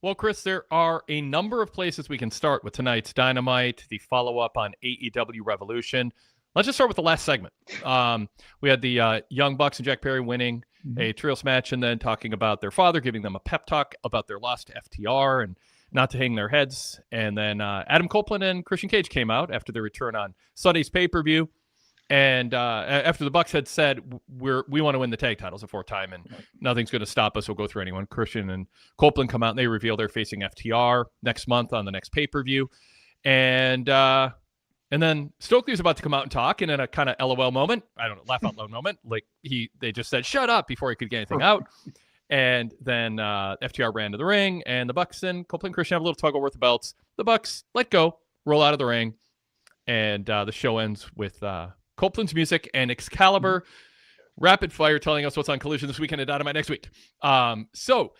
Well, Chris, there are a number of places we can start with tonight's Dynamite, the follow-up on AEW Revolution. Let's just start with the last segment. We had the Young Bucks and Jack Perry winning a trios match and then talking about their father, giving them a pep talk about their loss to FTR and not to hang their heads. And then Adam Copeland and Christian Cage came out after their return on Sunday's pay-per-view. And after the Bucks had said, we want to win the tag titles a fourth time and nothing's going to stop us, we'll go through anyone. Christian and Copeland come out and they reveal they're facing FTR next month on the next pay-per-view. And then Stokely's about to come out and talk, and in a kind of LOL moment, I don't know, laugh out loud moment, like they just said, shut up before he could get anything out. And then FTR ran to the ring, and the Bucks and Copeland and Christian have a little tug with the belts. The Bucks let go, roll out of the ring, and the show ends with Copeland's music and Excalibur rapid fire telling us what's on Collision this weekend and Dynamite next week. So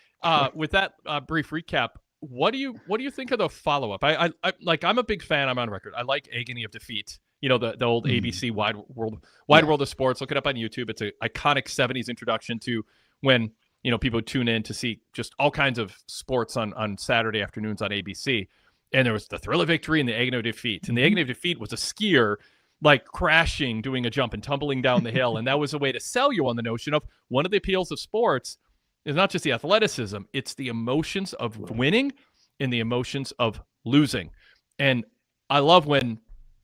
with that brief recap, what do you think of the follow-up? I'm a big fan. I'm on record. I like Agony of Defeat. You know, the old ABC Wide World of Sports. Look it up on YouTube. It's an iconic 70s introduction to when, you know, people tune in to see just all kinds of sports on Saturday afternoons on ABC. And there was the Thrill of Victory and the Agony of Defeat. And the Agony of Defeat was a skier like crashing, doing a jump and tumbling down the hill. And that was a way to sell you on the notion of one of the appeals of sports is not just the athleticism, it's the emotions of winning and the emotions of losing. And I love when,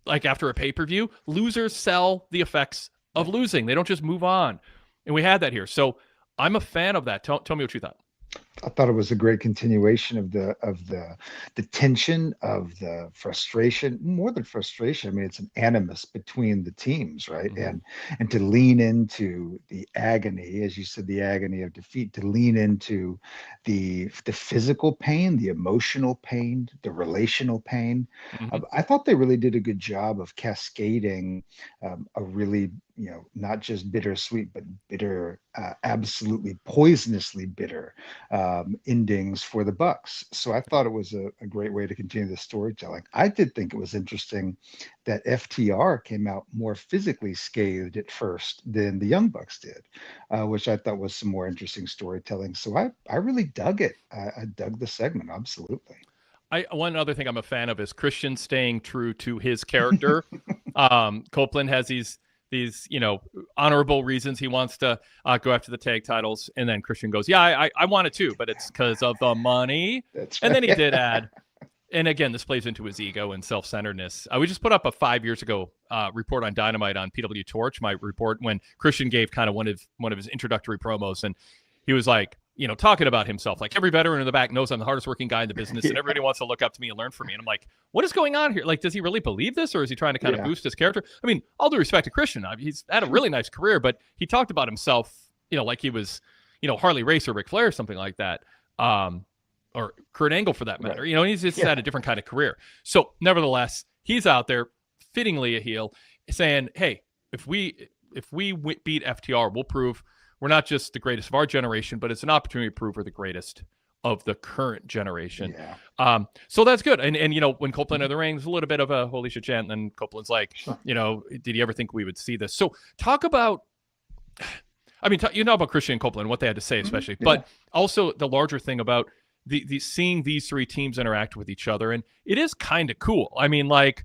like after a pay-per-view, losers sell the effects of losing. They don't just move on. And we had that here. So I'm a fan of that. Tell me what you thought. I thought it was a great continuation of the tension, of the frustration, more than frustration. I mean, it's an animus between the teams, right? And to lean into the agony, as you said, the agony of defeat, to lean into the physical pain, the emotional pain, the relational pain. I thought they really did a good job of cascading a really, you know, not just bittersweet, but bitter, absolutely poisonously bitter endings for the Bucks. So I thought it was a great way to continue the storytelling. I did think it was interesting that FTR came out more physically scathed at first than the Young Bucks did, which I thought was some more interesting storytelling. So I really dug it. I dug the segment, absolutely. One other thing I'm a fan of is Christian staying true to his character. Copeland has these, you know, honorable reasons he wants to go after the tag titles. And then Christian goes, yeah, I want it too, but it's because of the money. That's right. And then he did add, and again, this plays into his ego and self-centeredness. We just put up a 5 years ago report on Dynamite on PWTorch, my report, when Christian gave kind of one of his introductory promos. And he was like, you know, talking about himself, like every veteran in the back knows I'm the hardest working guy in the business and everybody wants to look up to me and learn from me. And I'm like, what is going on here? Like, does he really believe this, or is he trying to kind of boost his character? I mean, all due respect to Christian, he's had a really nice career, but he talked about himself, you know, like he was, you know, Harley Race or Ric Flair or something like that. Or Kurt Angle for that matter. Right. You know, he's just had a different kind of career. So nevertheless, he's out there fittingly a heel saying, hey, if we beat FTR, we'll prove we're not just the greatest of our generation, but it's an opportunity to prove we're the greatest of the current generation. Yeah. So that's good. And you know, when Copeland in the ring, there's a little bit of a holy shit chant, and then Copeland's like, you know, did you ever think we would see this? So talk about, I mean, you know about Christian and Copeland, what they had to say, especially, but also the larger thing about the seeing these three teams interact with each other. And it is kind of cool. I mean, like,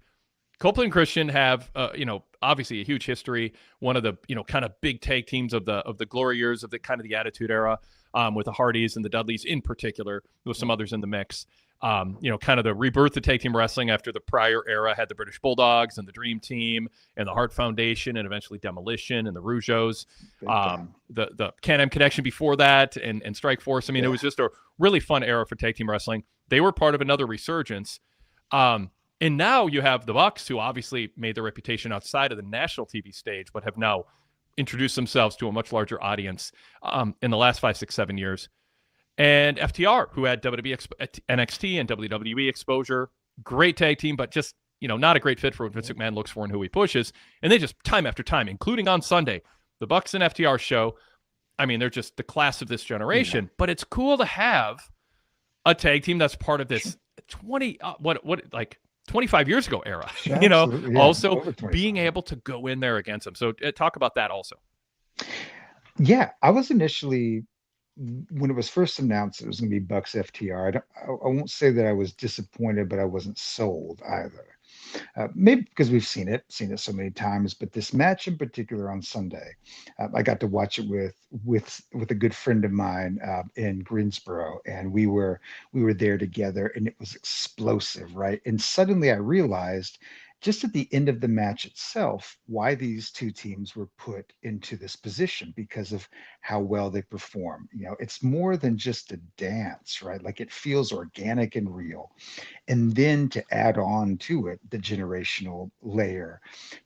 Copeland and Christian have, you know, obviously a huge history. One of the, you know, kind of big tag teams of the glory years of the kind of the Attitude Era, with the Hardys and the Dudleys in particular, with some others in the mix. You know, kind of the rebirth of tag team wrestling after the prior era had the British Bulldogs and the Dream Team and the Hart Foundation and eventually Demolition and the Rougeos. The Can-Am Connection before that and Strike Force. I mean, it was just a really fun era for tag team wrestling. They were part of another resurgence. And now you have the Bucks, who obviously made their reputation outside of the national TV stage, but have now introduced themselves to a much larger audience in the last 5, 6, 7 years. And FTR, who had WWE, NXT, and WWE exposure. Great tag team, but just, you know, not a great fit for what Vince McMahon looks for and who he pushes. And they just, time after time, including on Sunday, the Bucks and FTR show, I mean, they're just the class of this generation. But it's cool to have a tag team that's part of this 25 years ago era, you know, also being able to go in there against them. So talk about that also. Yeah, I was initially when it was first announced it was going to be Bucks FTR, I won't say that I was disappointed, but I wasn't sold either. Maybe because we've seen it so many times, but this match in particular on Sunday, I got to watch it with a good friend of mine in Greensboro, and we were there together, and it was explosive, right? And suddenly I realized, just at the end of the match itself, why these two teams were put into this position, because of how well they perform. It's more than just a dance, right? Like, it feels organic and real. And then to add on to it, the generational layer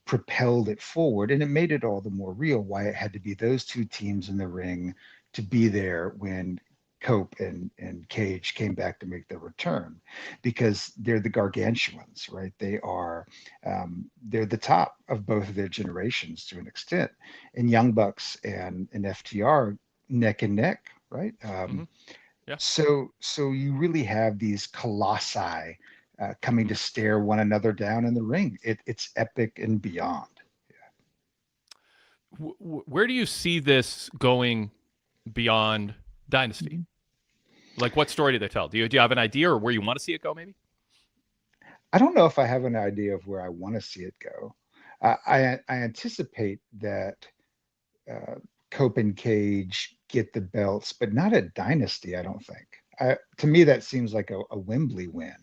propelled it forward, and it made it all the more real why it had to be those two teams in the ring to be there when Cope and Cage came back to make their return, because they're the gargantuans, right? They're the top of both of their generations to an extent, and Young Bucks and FTR neck and neck, right? Yeah. So you really have these colossi coming to stare one another down in the ring. It's epic and beyond. Where do you see this going beyond Dynasty? Like, what story do they tell? Do you have an idea, or where you want to see it go, maybe? I don't know if I have an idea of where I want to see it go. I anticipate that Cope and Cage get the belts, but not at Dynasty, I don't think. To me, that seems like a Wembley win,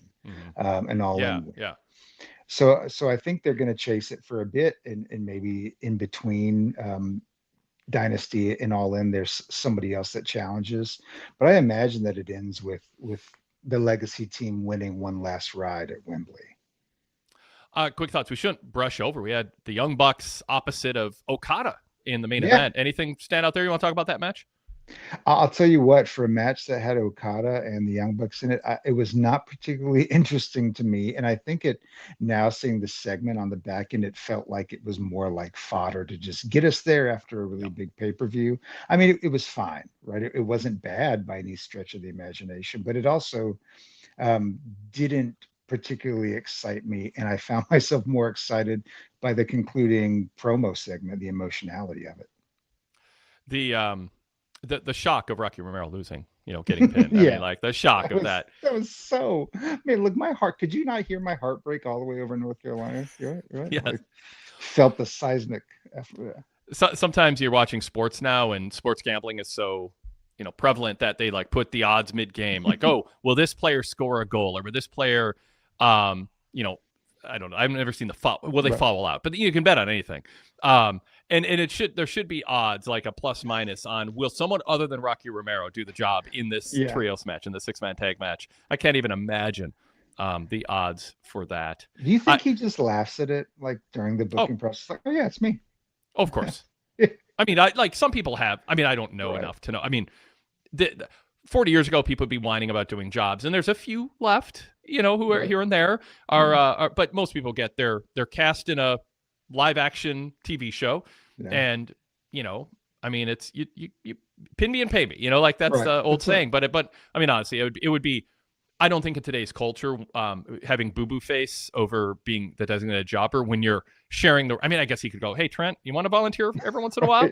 an all-in win. Yeah. So I think they're going to chase it for a bit, and maybe in between Dynasty and All In, there's somebody else that challenges. But I imagine that it ends with the legacy team winning one last ride at Wembley. Quick thoughts we shouldn't brush over. We had the Young Bucks opposite of Okada in the main event. Anything stand out there you want to talk about that match? I'll tell you what, for a match that had Okada and the Young Bucks in it, it was not particularly interesting to me. And I think now seeing the segment on the back end, it felt like it was more like fodder to just get us there after a really big pay-per-view. I mean, it was fine, right? It wasn't bad by any stretch of the imagination, but it also didn't particularly excite me. And I found myself more excited by the concluding promo segment, the emotionality of it. The shock of Rocky Romero losing, getting pinned. I mean, like, the shock of that. That was so. I mean, look, my heart. Could you not hear my heart break all the way over North Carolina? Right? Yes. I felt the seismic. So, sometimes you're watching sports now, and sports gambling is so, prevalent that they like put the odds mid-game. Like, oh, will this player score a goal, or will this player, I don't know. I've never seen the foul. Will they foul out? But you can bet on anything. And there should be odds, like a plus minus, on will someone other than Rocky Romero do the job in this trios match, in the 6-man tag match. I can't even imagine the odds for that. Do you think he just laughs at it, like, during the booking process? Like, oh yeah, it's me. Of course. I mean, like, some people have. I mean, I don't know enough to know. I mean, 40 years ago, people would be whining about doing jobs, and there's a few left, who are here and there. But most people they're cast in a live action TV show, and I mean, it's you pin me and pay me, like that's the old saying. But I mean, honestly, it would be. I don't think in today's culture, having boo-boo face over being the designated jobber when you're sharing I mean, I guess he could go, hey, Trent, you want to volunteer every once in a while?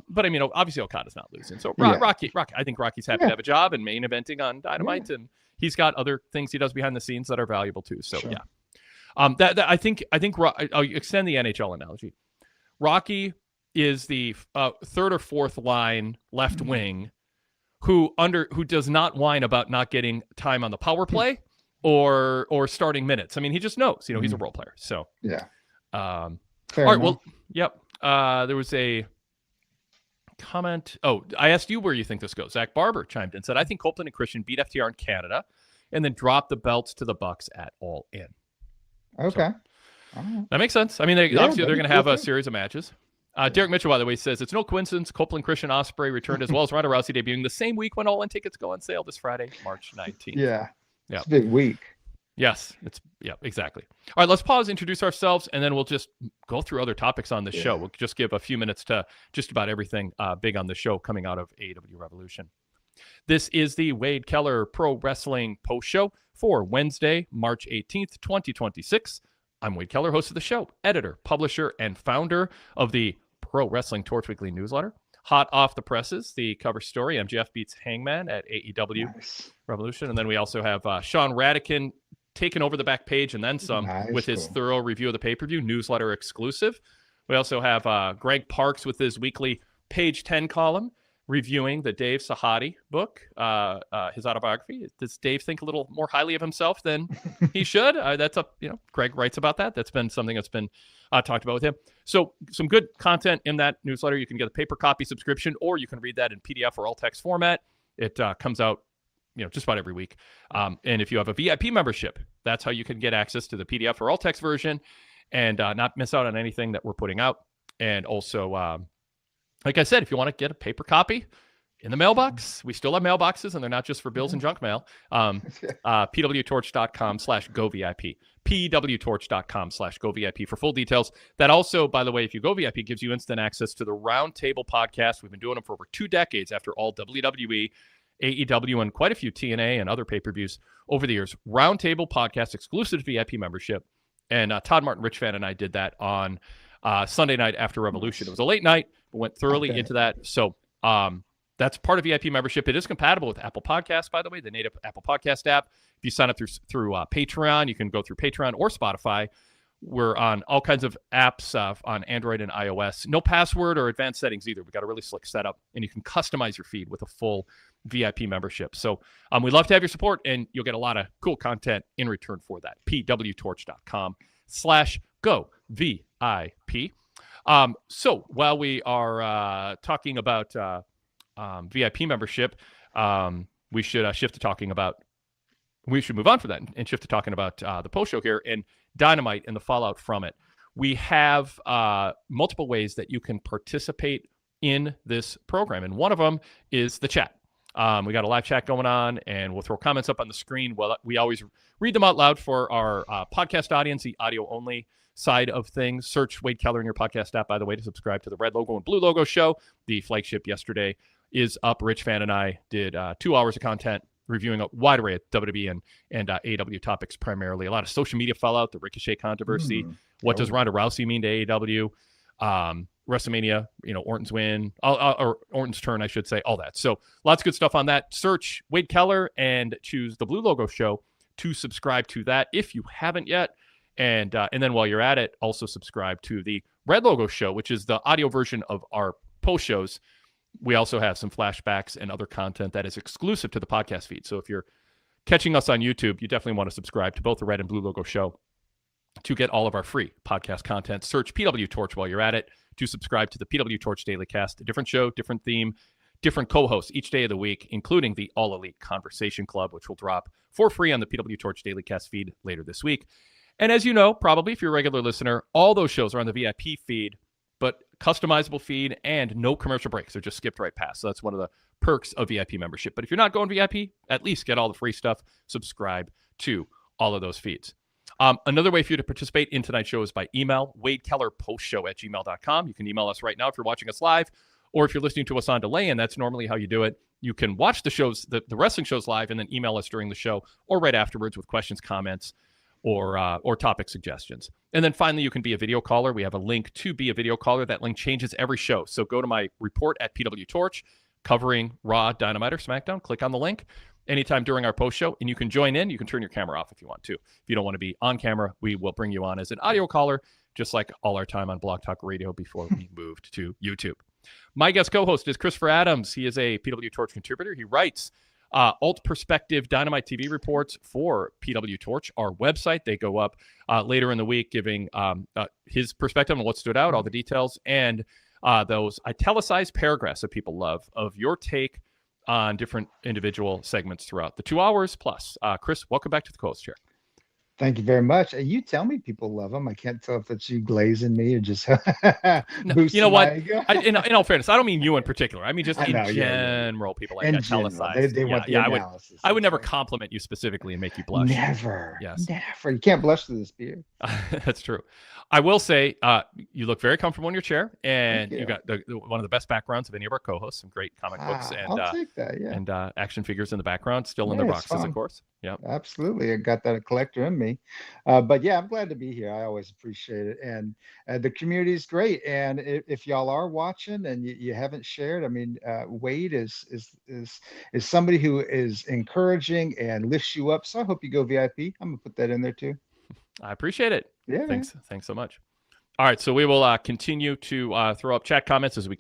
But I mean, obviously Okada's not losing. So Rocky, I think Rocky's happy to have a job and main eventing on Dynamite, and he's got other things he does behind the scenes that are valuable too. So I think I'll extend the NHL analogy. Rocky is the third or fourth line left wing who does not whine about not getting time on the power play or starting minutes. I mean, he just knows, he's a role player. So all right. Well, there was a comment. Oh, I asked you where you think this goes. Zach Barber chimed in, said, I think Copeland and Christian beat FTR in Canada and then drop the belts to the Bucks at All In. Okay. So, that makes sense. I mean, obviously they're going to have a series of matches. Derek Mitchell, by the way, says, it's no coincidence Copeland, Christian, Ospreay returned as well as Ronda Rousey debuting the same week when All In tickets go on sale this Friday, March 19th. Yeah. It's a big week. Yes, exactly. All right, let's pause, introduce ourselves, and then we'll just go through other topics on the show. We'll just give a few minutes to just about everything big on the show coming out of AEW Revolution. This is the Wade Keller Pro Wrestling Post Show for Wednesday, March 18th, 2026. I'm Wade Keller, host of the show, editor, publisher, and founder of the Pro Wrestling Torch Weekly newsletter. Hot off the presses, the cover story, MJF beats Hangman at AEW Revolution. And then we also have Sean Radican taking over the back page and then some with his thorough review of the pay-per-view, newsletter exclusive. We also have Greg Parks with his weekly Page 10 column reviewing the Dave Sahadi book, his autobiography. Does Dave think a little more highly of himself than he should? Greg writes about that. That's been something that's been talked about with him. So some good content in that newsletter. You can get a paper copy subscription, or you can read that in PDF or all text format. It comes out, just about every week. And if you have a VIP membership, that's how you can get access to the PDF or all text version and not miss out on anything that we're putting out. And also, like I said, if you want to get a paper copy in the mailbox, we still have mailboxes, and they're not just for bills and junk mail. pwtorch.com/govip. pwtorch.com/govip for full details. That also, by the way, if you go VIP, gives you instant access to the Roundtable podcast. We've been doing them for over 2 decades after all WWE, AEW, and quite a few TNA and other pay-per-views over the years. Roundtable podcast, exclusive VIP membership. And Todd Martin, Rich Fan, and I did that on Sunday night after Revolution. It was a late night, but went thoroughly into that. So that's part of VIP membership. It is compatible with Apple Podcasts, by the way, the native Apple Podcast app. If you sign up through Patreon, you can go through Patreon or Spotify. We're on all kinds of apps on Android and iOS. No password or advanced settings either. We've got a really slick setup, and you can customize your feed with a full VIP membership. So we'd love to have your support, and you'll get a lot of cool content in return for that. pwtorch.com/govip. So while we are talking about VIP membership, we should shift to talking about. We should move on for that and shift to talking about the post show here and Dynamite and the fallout from it. We have multiple ways that you can participate in this program, and one of them is the chat. We got a live chat going on, and we'll throw comments up on the screen. Well, we always read them out loud for our podcast audience, the audio-only side of things. Search Wade Keller in your podcast app, by the way, to subscribe to the Red Logo and Blue Logo show. The flagship yesterday is up. Rich Fan and I did 2 hours of content reviewing a wide array of WWE and AEW topics primarily. A lot of social media fallout, the Ricochet controversy. What does Ronda Rousey mean to AEW? WrestleMania, Orton's win, or Orton's turn, I should say, all that. So lots of good stuff on that. Search Wade Keller and choose the Blue Logo show to subscribe to that if you haven't yet. And then while you're at it, also subscribe to the Red Logo show, which is the audio version of our post shows. We also have some flashbacks and other content that is exclusive to the podcast feed. So if you're catching us on YouTube, you definitely want to subscribe to both the Red and Blue Logo show to get all of our free podcast content. Search PW Torch while you're at it to subscribe to the PW Torch Daily Cast, a different show, different theme, different co-hosts each day of the week, including the All Elite Conversation Club, which will drop for free on the PW Torch Daily Cast feed later this week. And as you know, probably if you're a regular listener, all those shows are on the VIP feed, but customizable feed and no commercial breaks. They're just skipped right past. So that's one of the perks of VIP membership. But if you're not going VIP, at least get all the free stuff. Subscribe to all of those feeds. Another way for you to participate in tonight's show is by email, wadekellerpostshow@gmail.com. You can email us right now if you're watching us live, or if you're listening to us on delay, and that's normally how you do it. You can watch the shows, the wrestling shows live, and then email us during the show or right afterwards with questions, comments, or topic suggestions. And then finally, you can be a video caller. We have a link to be a video caller. That link changes every show. So go to my report at PWTorch covering Raw, Dynamite, or SmackDown. Click on the link anytime during our post show, and you can join in. You can turn your camera off if you want to. If you don't want to be on camera, we will bring you on as an audio caller, just like all our time on Blog Talk Radio before we moved to YouTube. My guest co-host is Christopher Adams. He is a PW Torch contributor. He writes alt perspective Dynamite TV reports for PW Torch, our website. They go up later in the week, giving his perspective on what stood out, all the details, and those italicized paragraphs that people love of your take on different individual segments throughout the 2 hours plus. Chris, welcome back to the co-host chair. Thank you very much. You tell me people love them. I can't tell if it's you glazing me or just you know what? In all fairness, I don't mean you in particular. I mean just in general, people like italicized. They want the analysis. I would never compliment you specifically and make you blush. Never. Yes. Never. You can't blush through this beard. That's true. I will say you look very comfortable in your chair, and you got one of the best backgrounds of any of our co-hosts. Some great comic books and I'll take that, yeah. And action figures in the background, still in their boxes, of course. Yep. Absolutely. I got that collector in me. But yeah, I'm glad to be here. I always appreciate it. And the community is great. And if y'all are watching and you haven't shared, I mean, Wade is somebody who is encouraging and lifts you up. So I hope you go VIP. I'm gonna put that in there too. I appreciate it. Yeah, man. Thanks so much. All right, so we will continue to throw up chat comments as we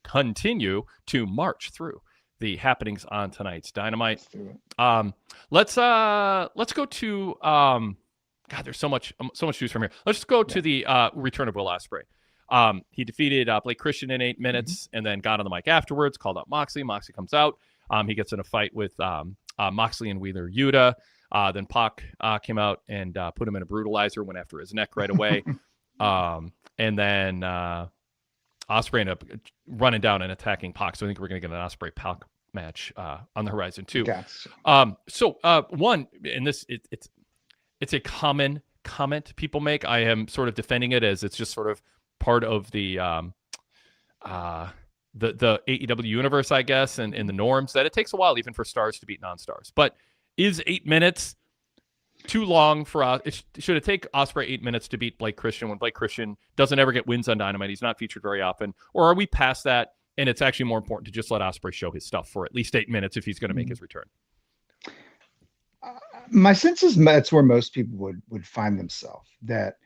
continue to march through the happenings on tonight's Dynamite. Let's do it. Let's go to God. There's so much to choose from here. Let's just go to the return of Will Ospreay. He defeated Blake Christian in 8 minutes, and then got on the mic afterwards. Called out Moxley. Moxley comes out. He gets in a fight with Moxley and Wheeler Yuta. Then Pac came out and put him in a brutalizer. Went after his neck right away. And then Ospreay ended up running down and attacking Pac. So I think we're going to get an Ospreay Pac match on the horizon too. Gotcha. So one, and this it's a common comment people make. I am sort of defending it as it's just sort of part of the AEW universe, I guess, and the norms that it takes a while even for stars to beat non-stars. But is 8 minutes too long for us? Should it take Ospreay 8 minutes to beat Blake Christian when Blake Christian doesn't ever get wins on Dynamite? He's not featured very often. Or are we past that, and it's actually more important to just let Ospreay show his stuff for at least 8 minutes if he's going to make his return? My sense is that's where most people would find themselves, that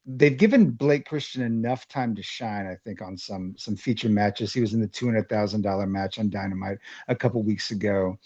they've given Blake Christian enough time to shine, I think, on some feature matches. He was in the $200,000 match on Dynamite a couple weeks ago.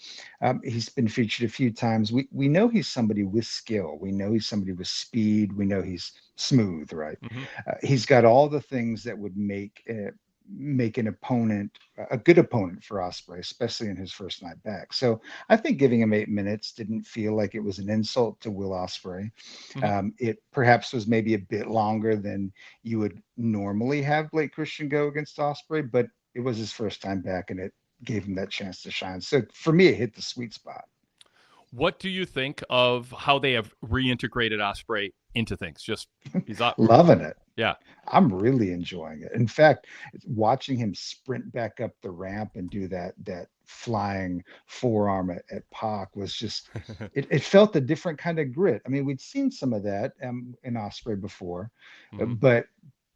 He's been featured a few times. We know he's somebody with skill. We know he's somebody with speed. We know he's smooth, right? Mm-hmm. He's got all the things that would make an opponent a good opponent for Ospreay, especially in his first night back. So I think giving him 8 minutes didn't feel like it was an insult to Will Ospreay. Mm-hmm. It perhaps was maybe a bit longer than you would normally have Blake Christian go against Ospreay, but it was his first time back and it gave him that chance to shine. So for me, it hit the sweet spot. What do you think of how they have reintegrated Ospreay into things? Just he's loving it. Yeah, I'm really enjoying it. In fact, watching him sprint back up the ramp and do that flying forearm at Pac was just it felt a different kind of grit. I mean, we'd seen some of that in Ospreay before, mm-hmm. but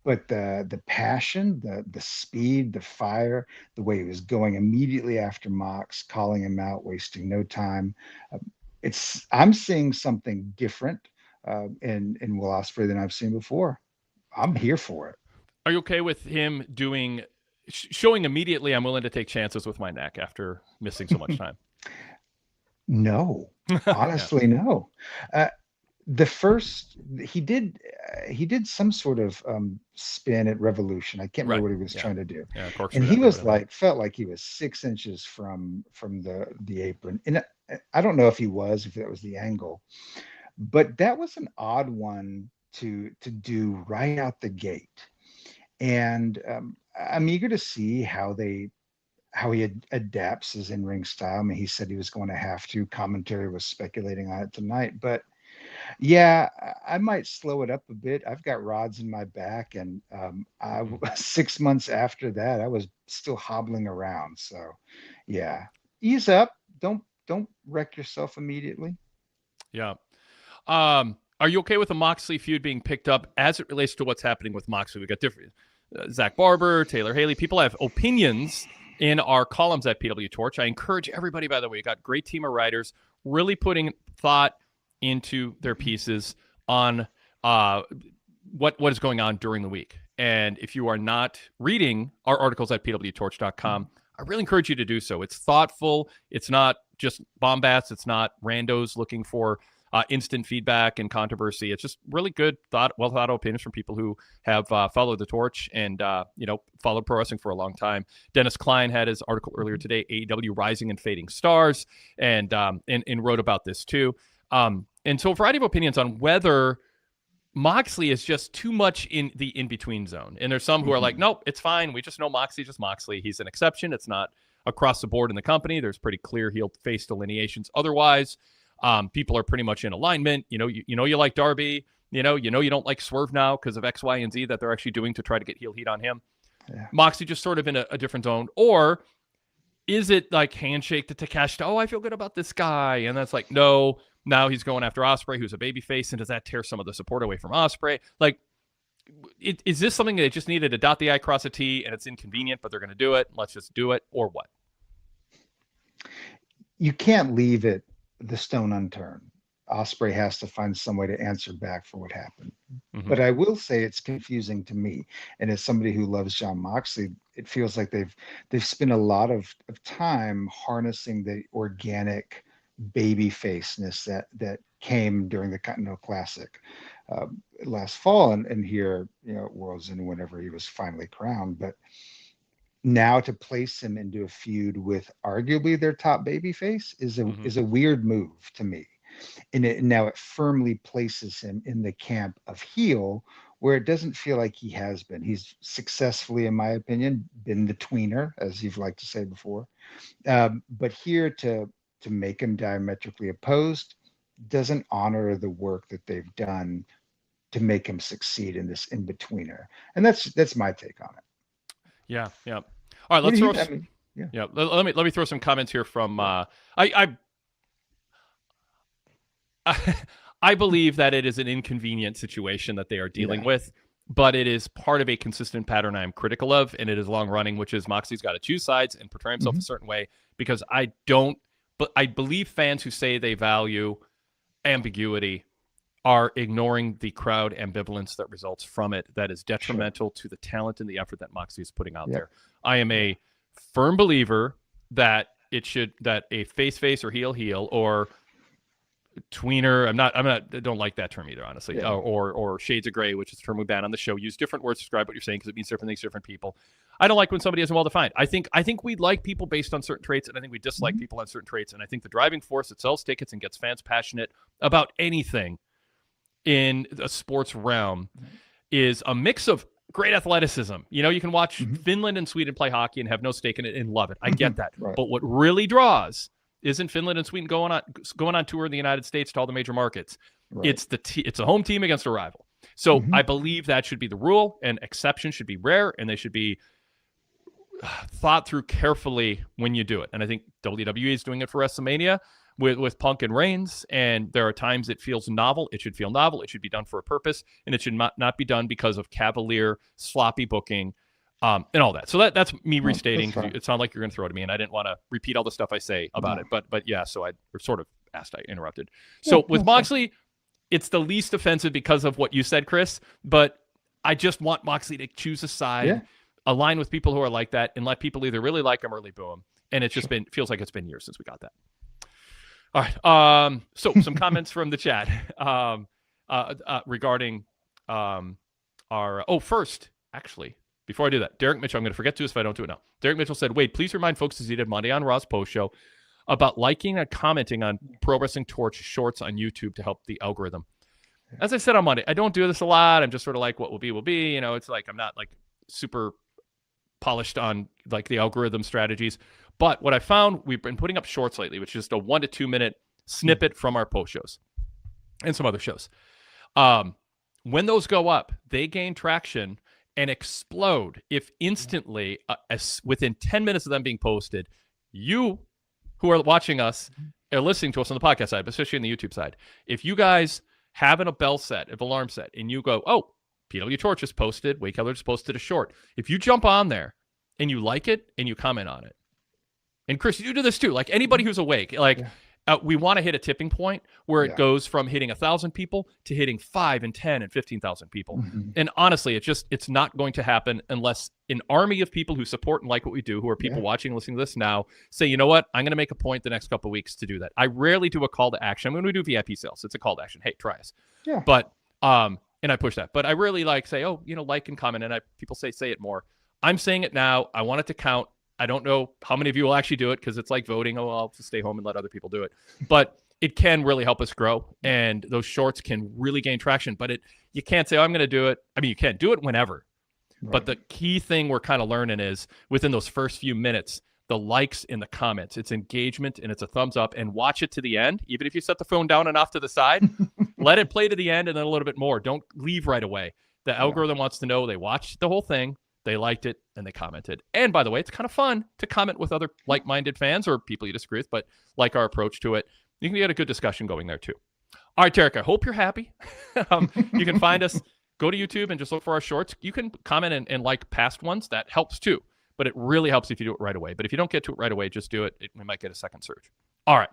the passion, the speed, the fire, the way he was going immediately after Mox, calling him out, wasting no time. I'm seeing something different in Will Ospreay than I've seen before. I'm here for it. Are you okay with him showing immediately I'm willing to take chances with my neck after missing so much time? No, honestly, no. The first he did some sort of spin at Revolution. I can't remember what he was trying to do. Yeah, of course. And he was felt like he was 6 inches from the apron. And I don't know if that was the angle, but that was an odd one to do right out the gate. And I'm eager to see how he adapts his in-ring style. I mean, he said he was going to have to. Commentary was speculating on it tonight, but yeah, I might slow it up a bit. I've got rods in my back, and 6 months after that, I was still hobbling around. So, yeah, ease up. Don't wreck yourself immediately. Yeah. Are you okay with the Moxley feud being picked up as it relates to what's happening with Moxley? We got different Zach Barber, Taylor Haley. People have opinions in our columns at PWTorch. I encourage everybody, by the way, we got a great team of writers really putting thought into their pieces on what is going on during the week. And if you are not reading our articles at pwtorch.com, I really encourage you to do so. It's thoughtful. It's not just bombast. It's not randos looking for instant feedback and controversy. It's just really good, well thought out opinions from people who have followed the torch and followed pro wrestling for a long time. Dennis Klein had his article earlier today, AEW Rising and Fading Stars, and wrote about this too. And so a variety of opinions on whether Moxley is just too much in the in-between zone. And there's some who are like, nope, it's fine. We just know Moxley, just Moxley. He's an exception. It's not across the board in the company. There's pretty clear heel face delineations. Otherwise, people are pretty much in alignment. You like Darby. You don't like Swerve now because of X, Y, and Z that they're actually doing to try to get heel heat on him. Yeah. Moxley just sort of in a different zone. Or is it like handshake to Takeshita? Oh, I feel good about this guy. And that's like, no, now he's going after Ospreay, who's a babyface. And does that tear some of the support away from Ospreay? Like, is this something they just needed to dot the I, cross a T, and it's inconvenient, but they're going to do it? Let's just do it, or what? You can't leave it the stone unturned. Ospreay has to find some way to answer back for what happened. Mm-hmm. But I will say it's confusing to me. And as somebody who loves Jon Moxley, it feels like they've spent a lot of time harnessing the organic baby faceness that came during the Continental Classic last fall and here, World's End, whenever he was finally crowned. But now to place him into a feud with arguably their top babyface is a weird move to me. And now it firmly places him in the camp of heel, where it doesn't feel like he has been. He's successfully, in my opinion, been the tweener, as you've liked to say before. But here to make him diametrically opposed doesn't honor the work that they've done to make him succeed in this in-betweener. And that's my take on it. Yeah. All right, let's throw. Let me throw some comments here from. I believe that it is an inconvenient situation that they are dealing with, but it is part of a consistent pattern I'm critical of, and it is long running, which is Moxley's got to choose sides and portray himself a certain way, because I believe fans who say they value ambiguity are ignoring the crowd ambivalence that results from it, that is detrimental to the talent and the effort that Moxley is putting out there. I am a firm believer that that a face or heel or tweener, I don't like that term either, honestly. Or shades of gray, which is a term we ban on the show. Use different words to describe what you're saying because it means different things to different people. I don't like when somebody isn't well defined. I think we like people based on certain traits, and I think we dislike people on certain traits. And I think the driving force that sells tickets and gets fans passionate about anything in a sports realm is a mix of great athleticism. You can watch Finland and Sweden play hockey and have no stake in it and love it. I get that. Right. But what really draws isn't Finland and Sweden going on tour in the United States to all the major markets. Right. It's a home team against a rival. So I believe that should be the rule, and exceptions should be rare, and they should be thought through carefully when you do it. And I think WWE is doing it for WrestleMania with Punk and Reigns, and there are times it feels novel. It should feel novel. It should be done for a purpose, and it should not be done because of cavalier, sloppy booking, and all that. So that's me restating. It sounded like you're going to throw it at me, and I didn't want to repeat all the stuff I say about it. But yeah, so I sort of asked, I interrupted. So with Moxley, it's the least offensive because of what you said, Chris, but I just want Moxley to choose a side, align with people who are like that, and let people either really like him or really boo him. And it's just feels like it's been years since we got that. All right. So some comments from the chat regarding first, actually, before I do that, Derek Mitchell, I'm going to forget to this if I don't do it now. Derek Mitchell said, Wade, please remind folks, as he did Monday on Raw's post show, about liking and commenting on Pro Wrestling Torch shorts on YouTube to help the algorithm. As I said on Monday, I don't do this a lot. I'm just sort of like, what will be. It's like I'm not like super polished on like the algorithm strategies. But what I found, we've been putting up shorts lately, which is just a 1 to 2 minute snippet from our post shows and some other shows. When those go up, they gain traction and explode if instantly, within 10 minutes of them being posted, you who are watching us are listening to us on the podcast side, but especially on the YouTube side. If you guys have an alarm set, and you go, oh, PWTorch just posted, Wade Keller just posted a short. If you jump on there and you like it and you comment on it, and Chris, you do this too, like anybody who's awake, we want to hit a tipping point where it goes from hitting 1,000 people to hitting 5 and 10 and 15,000 people. And honestly, it's not going to happen unless an army of people who support and like what we do, who are people watching and listening to this now, say, you know what, I'm going to make a point the next couple of weeks to do that. I rarely do a call to action. When we do VIP sales, it's a call to action. Hey, try us. Yeah. But, and I push that. But I really say, like and comment, and people say it more. I'm saying it now. I want it to count. I don't know how many of you will actually do it because it's like voting. Oh, I'll stay home and let other people do it. But it can really help us grow, and those shorts can really gain traction. But you can't say, I'm going to do it. I mean, you can do it whenever. Right. But the key thing we're kind of learning is within those first few minutes, the likes in the comments, it's engagement and it's a thumbs up, and watch it to the end. Even if you set the phone down and off to the side, let it play to the end and then a little bit more. Don't leave right away. The algorithm wants to know they watch the whole thing. They liked it and they commented. And by the way, it's kind of fun to comment with other like-minded fans or people you disagree with, but like our approach to it. You can get a good discussion going there too. All right, Derek, I hope you're happy. You can find us, go to YouTube and just look for our shorts. You can comment and like past ones. That helps too. But it really helps if you do it right away. But if you don't get to it right away, just do it. We might get a second search. All right.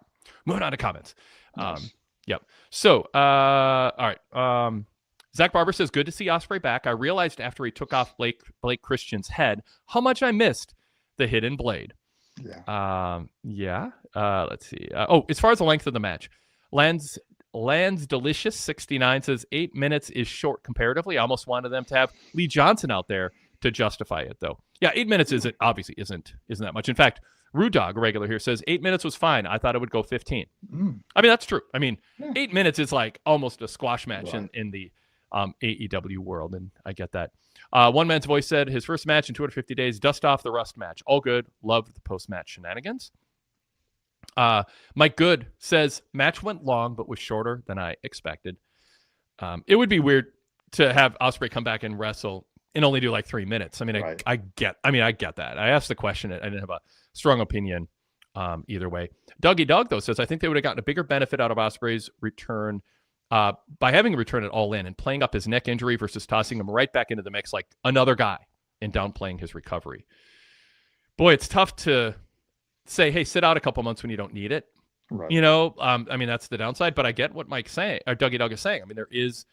Moving on to comments. Nice. Yep. So, all right. Zach Barber says, good to see Ospreay back. I realized after he took off Blake Christian's head how much I missed the hidden blade. Yeah. Let's see. As far as the length of the match, Lands Delicious 69 says 8 minutes is short comparatively. I almost wanted them to have Lee Johnson out there to justify it, though. Yeah, 8 minutes isn't that much. In fact, Rude Dog, a regular here, says 8 minutes was fine. I thought it would go 15. I mean, that's true. I mean, 8 minutes is like almost a squash match in the AEW world, and I get that. One Man's Voice said his first match in 250 days, dust off the rust match. All good. Loved the post-match shenanigans. Mike Good says match went long, but was shorter than I expected. It would be weird to have Ospreay come back and wrestle and only do like 3 minutes. I mean, right. I get that. I asked the question. I didn't have a strong opinion either way. Dougie Doug, though, says I think they would have gotten a bigger benefit out of Ospreay's return by having a return at All In and playing up his neck injury versus tossing him right back into the mix like another guy and downplaying his recovery. Boy, it's tough to say, hey, sit out a couple months when you don't need it. Right. You know, I mean, that's the downside, but I get what Mike's saying, or Dougie Doug is saying. I mean, there is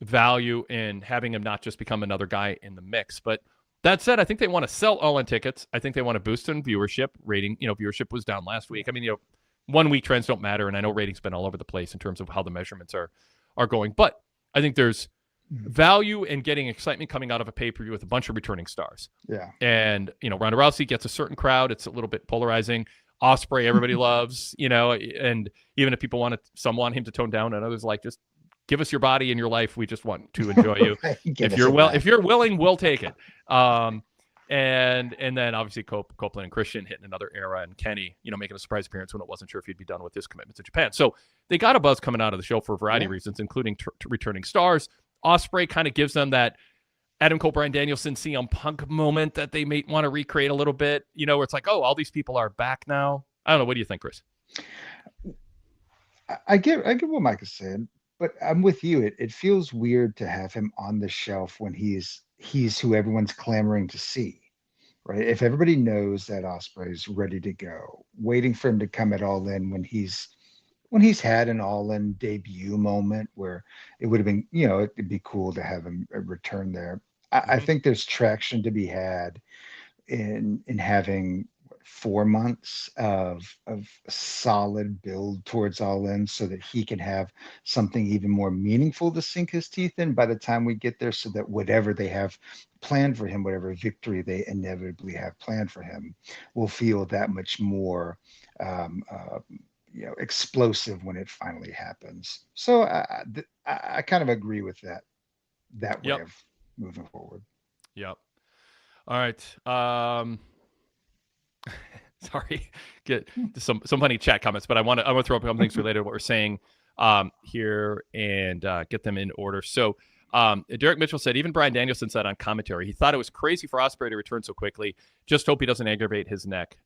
value in having him not just become another guy in the mix. But that said, I think they want to sell All In tickets. I think they want to boost in viewership rating. You know, viewership was down last week. I mean, 1 week trends don't matter. And I know ratings been all over the place in terms of how the measurements are going. But I think there's value in getting excitement coming out of a pay-per-view with a bunch of returning stars. Yeah. And, Ronda Rousey gets a certain crowd. It's a little bit polarizing. Ospreay, everybody loves, and even if people some want him to tone down and others like, just give us your body and your life. We just want to enjoy you. If you're willing, we'll take it. And then obviously Copeland and Christian hitting another era, and Kenny, making a surprise appearance when it wasn't sure if he'd be done with his commitment to Japan. So they got a buzz coming out of the show for a variety of reasons, including returning stars. Ospreay kind of gives them that Adam Cole, Bryan Danielson, CM Punk moment that they may want to recreate a little bit, where it's like, oh, all these people are back now. I don't know. What do you think, Chris? I get what Mike is saying, but I'm with you. It feels weird to have him on the shelf when he's who everyone's clamoring to see, right? If everybody knows that Ospreay's ready to go, waiting for him to come at All In when he's had an All In debut moment where it would have been, it'd be cool to have him return there. I think there's traction to be had in having 4 months of solid build towards All In so that he can have something even more meaningful to sink his teeth in by the time we get there, so that whatever they have planned for him, whatever victory they inevitably have planned for him, will feel that much more explosive when it finally happens. So I kind of agree with that way of moving forward. Yep. All right. Sorry, get some funny chat comments, but I want to throw up a couple things related to what we're saying here and get them in order. So Derek Mitchell said, even Bryan Danielson said on commentary, he thought it was crazy for Ospreay to return so quickly. Just hope he doesn't aggravate his neck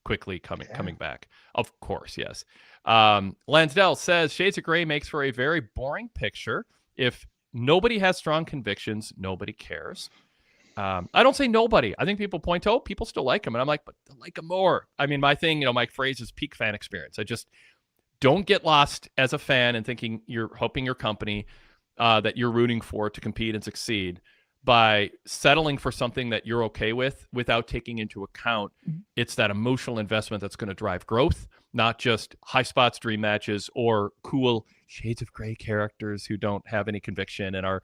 quickly coming back. Of course, yes. Lansdale says, Shades of Grey makes for a very boring picture. If nobody has strong convictions, nobody cares. I don't say nobody. I think people point to, people still like him. And I'm like, but I like him more. I mean, my thing, my phrase is peak fan experience. I just don't get lost as a fan and thinking you're hoping your company that you're rooting for to compete and succeed by settling for something that you're okay with without taking into account it's that emotional investment that's going to drive growth, not just high spots, dream matches, or cool Shades of Grey characters who don't have any conviction and are,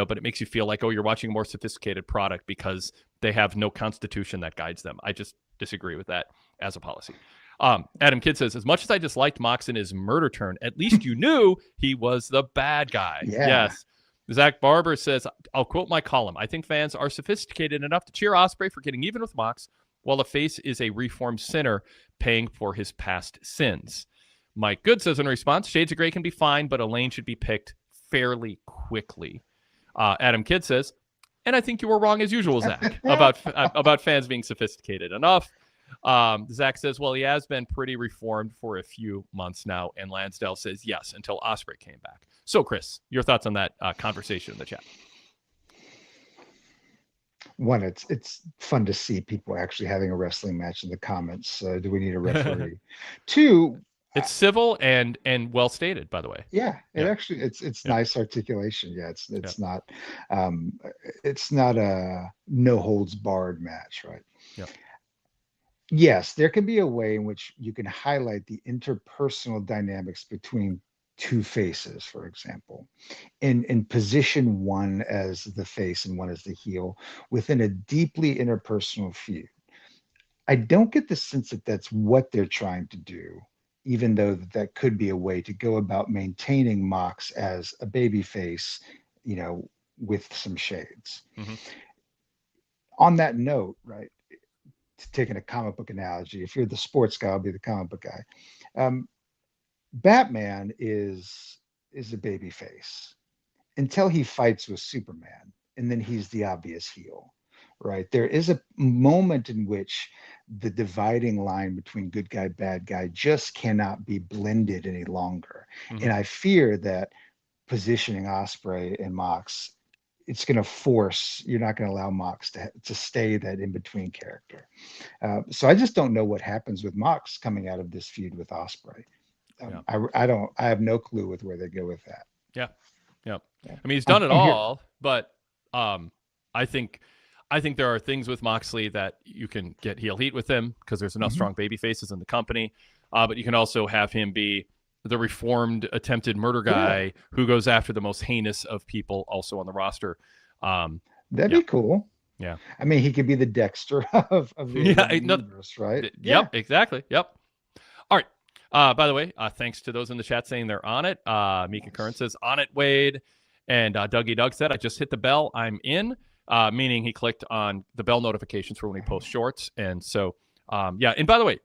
but it makes you feel like, oh, you're watching a more sophisticated product because they have no constitution that guides them. I just disagree with that as a policy. Adam Kidd says, as much as I disliked Mox in his murder turn, at least you knew he was the bad guy. Yeah. Yes. Zach Barber says, I'll quote my column. I think fans are sophisticated enough to cheer Ospreay for getting even with Mox, while the face is a reformed sinner paying for his past sins. Mike Good says in response, Shades of Grey can be fine, but a lane should be picked fairly quickly. Adam Kidd says, And I think you were wrong as usual, Zach, about fans being sophisticated enough. Zach says, well, he has been pretty reformed for a few months now. And Lansdale says, yes, until Ospreay came back. So, Chris, your thoughts on that conversation in the chat? One, it's fun to see people actually having a wrestling match in the comments. Do we need a referee? Two, it's civil and well stated, by the way. Yeah, actually it's nice articulation. Yeah, it's not a no holds barred match, right? Yeah. Yes, there can be a way in which you can highlight the interpersonal dynamics between two faces, for example, in position one as the face and one as the heel within a deeply interpersonal feud. I don't get the sense that that's what they're trying to do, even though that could be a way to go about maintaining Mox as a baby face, with some shades. Mm-hmm. On that note, right, taking a comic book analogy, if you're the sports guy, I'll be the comic book guy. Batman is a baby face until he fights with Superman, and then he's the obvious heel, right? There is a moment in which the dividing line between good guy, bad guy just cannot be blended any longer. Mm-hmm. And I fear that positioning Ospreay and Mox, it's going to force, you're not going to allow Mox to stay that in-between character. So I just don't know what happens with Mox coming out of this feud with Ospreay. I have no clue with where they go with that. Yeah. I mean, he's done it all, but I think there are things with Moxley that you can get heel heat with him because there's enough strong baby faces in the company. But you can also have him be the reformed attempted murder guy who goes after the most heinous of people also on the roster. That'd be cool. Yeah. I mean, he could be the Dexter of the universe, right? Yep, exactly. Yep. All right. By the way, thanks to those in the chat saying they're on it. Mika Curran says, on it, Wade. And Dougie Doug said, I just hit the bell. I'm in, meaning he clicked on the bell notifications for when he posts shorts. And so, And by the way,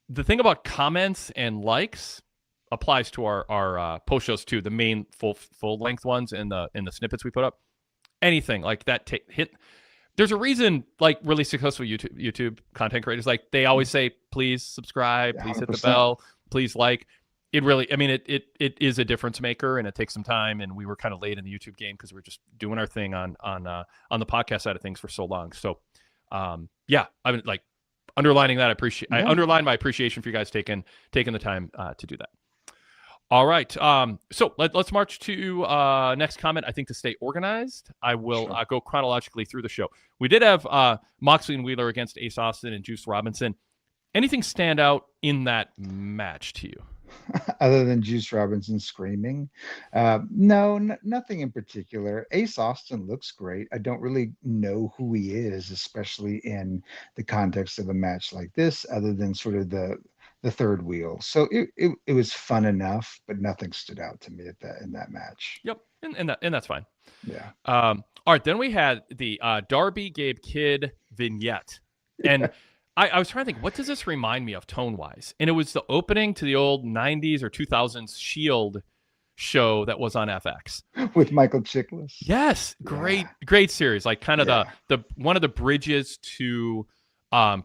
the thing about comments and likes applies to our post shows too. The main full length ones in the snippets we put up. Anything like that hit. There's a reason, like really successful YouTube content creators, like they always say, please subscribe, please 100%. Hit the bell, please like. It really, I mean, it is a difference maker, and it takes some time. And we were kind of late in the YouTube game because we were just doing our thing on the podcast side of things for so long. So, I've been like underlining that. I underline my appreciation for you guys taking the time to do that. All right. So let's march to next comment. I think to stay organized, I will go chronologically through the show. We did have Moxley and Wheeler against Ace Austin and Juice Robinson. Anything stand out in that match to you? Other than Juice Robinson screaming? No, nothing in particular. Ace Austin looks great. I don't really know who he is, especially in the context of a match like this, other than sort of the third wheel. So it was fun enough, but nothing stood out to me in that match. Yep, and that's fine. Yeah. All right, then we had the Darby Gabe Kidd vignette, and I was trying to think, what does this remind me of tone-wise? And it was the opening to the old 90s or 2000s Shield show that was on FX with Michael Chiklis. Yes, great series, like kind of the one of the bridges to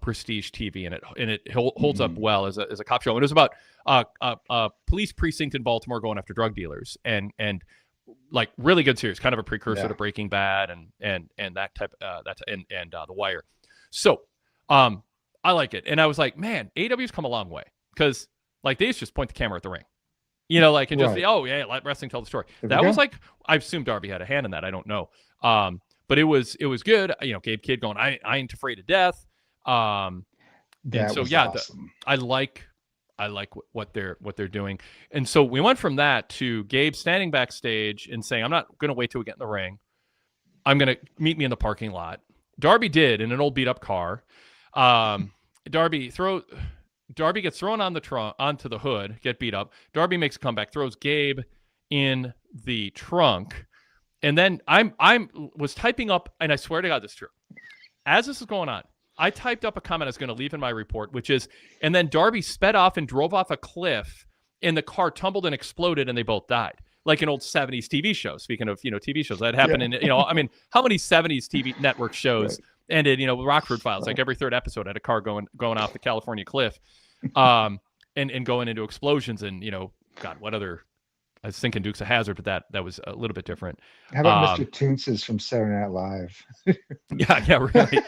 prestige TV, and it holds up well as a cop show. And it was about a police precinct in Baltimore going after drug dealers, and like really good series, kind of a precursor to Breaking Bad and that type and The Wire. So I like it, and I was like, man, AEW's come a long way because like they used to just point the camera at the ring, and just say, oh yeah, let wrestling tell the story. That was like, I assume Darby had a hand in that. I don't know, but it was good. Gabe Kidd going, I ain't afraid of death. Awesome. I like what they're doing. And so we went from that to Gabe standing backstage and saying, I'm not going to wait till we get in the ring. I'm going to meet me in the parking lot. Darby did in an old beat up car. Darby gets thrown on onto the hood, get beat up. Darby makes a comeback, throws Gabe in the trunk. And then I was typing up, and I swear to God, this is true. As this is going on, I typed up a comment I was going to leave in my report, which is, and then Darby sped off and drove off a cliff, and the car tumbled and exploded, and they both died. like an old 70s TV show. Speaking of, TV shows that happened in, I mean, how many 70s TV network shows ended, with Rockford Files, like every third episode had a car going off the California cliff, and going into explosions and, God, what other, I was thinking Dukes of Hazzard, but that was a little bit different. How about Mr. Toonces from Saturday Night Live? Yeah, really.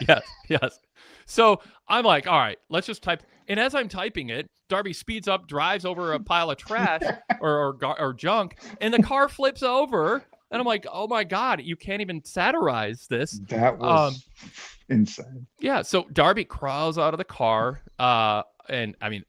Yes. So I'm like, all right, let's just type. And as I'm typing it, Darby speeds up, drives over a pile of trash or junk, and the car flips over. And I'm like, oh my God, you can't even satirize this. That was insane. Yeah. So Darby crawls out of the car. And I mean,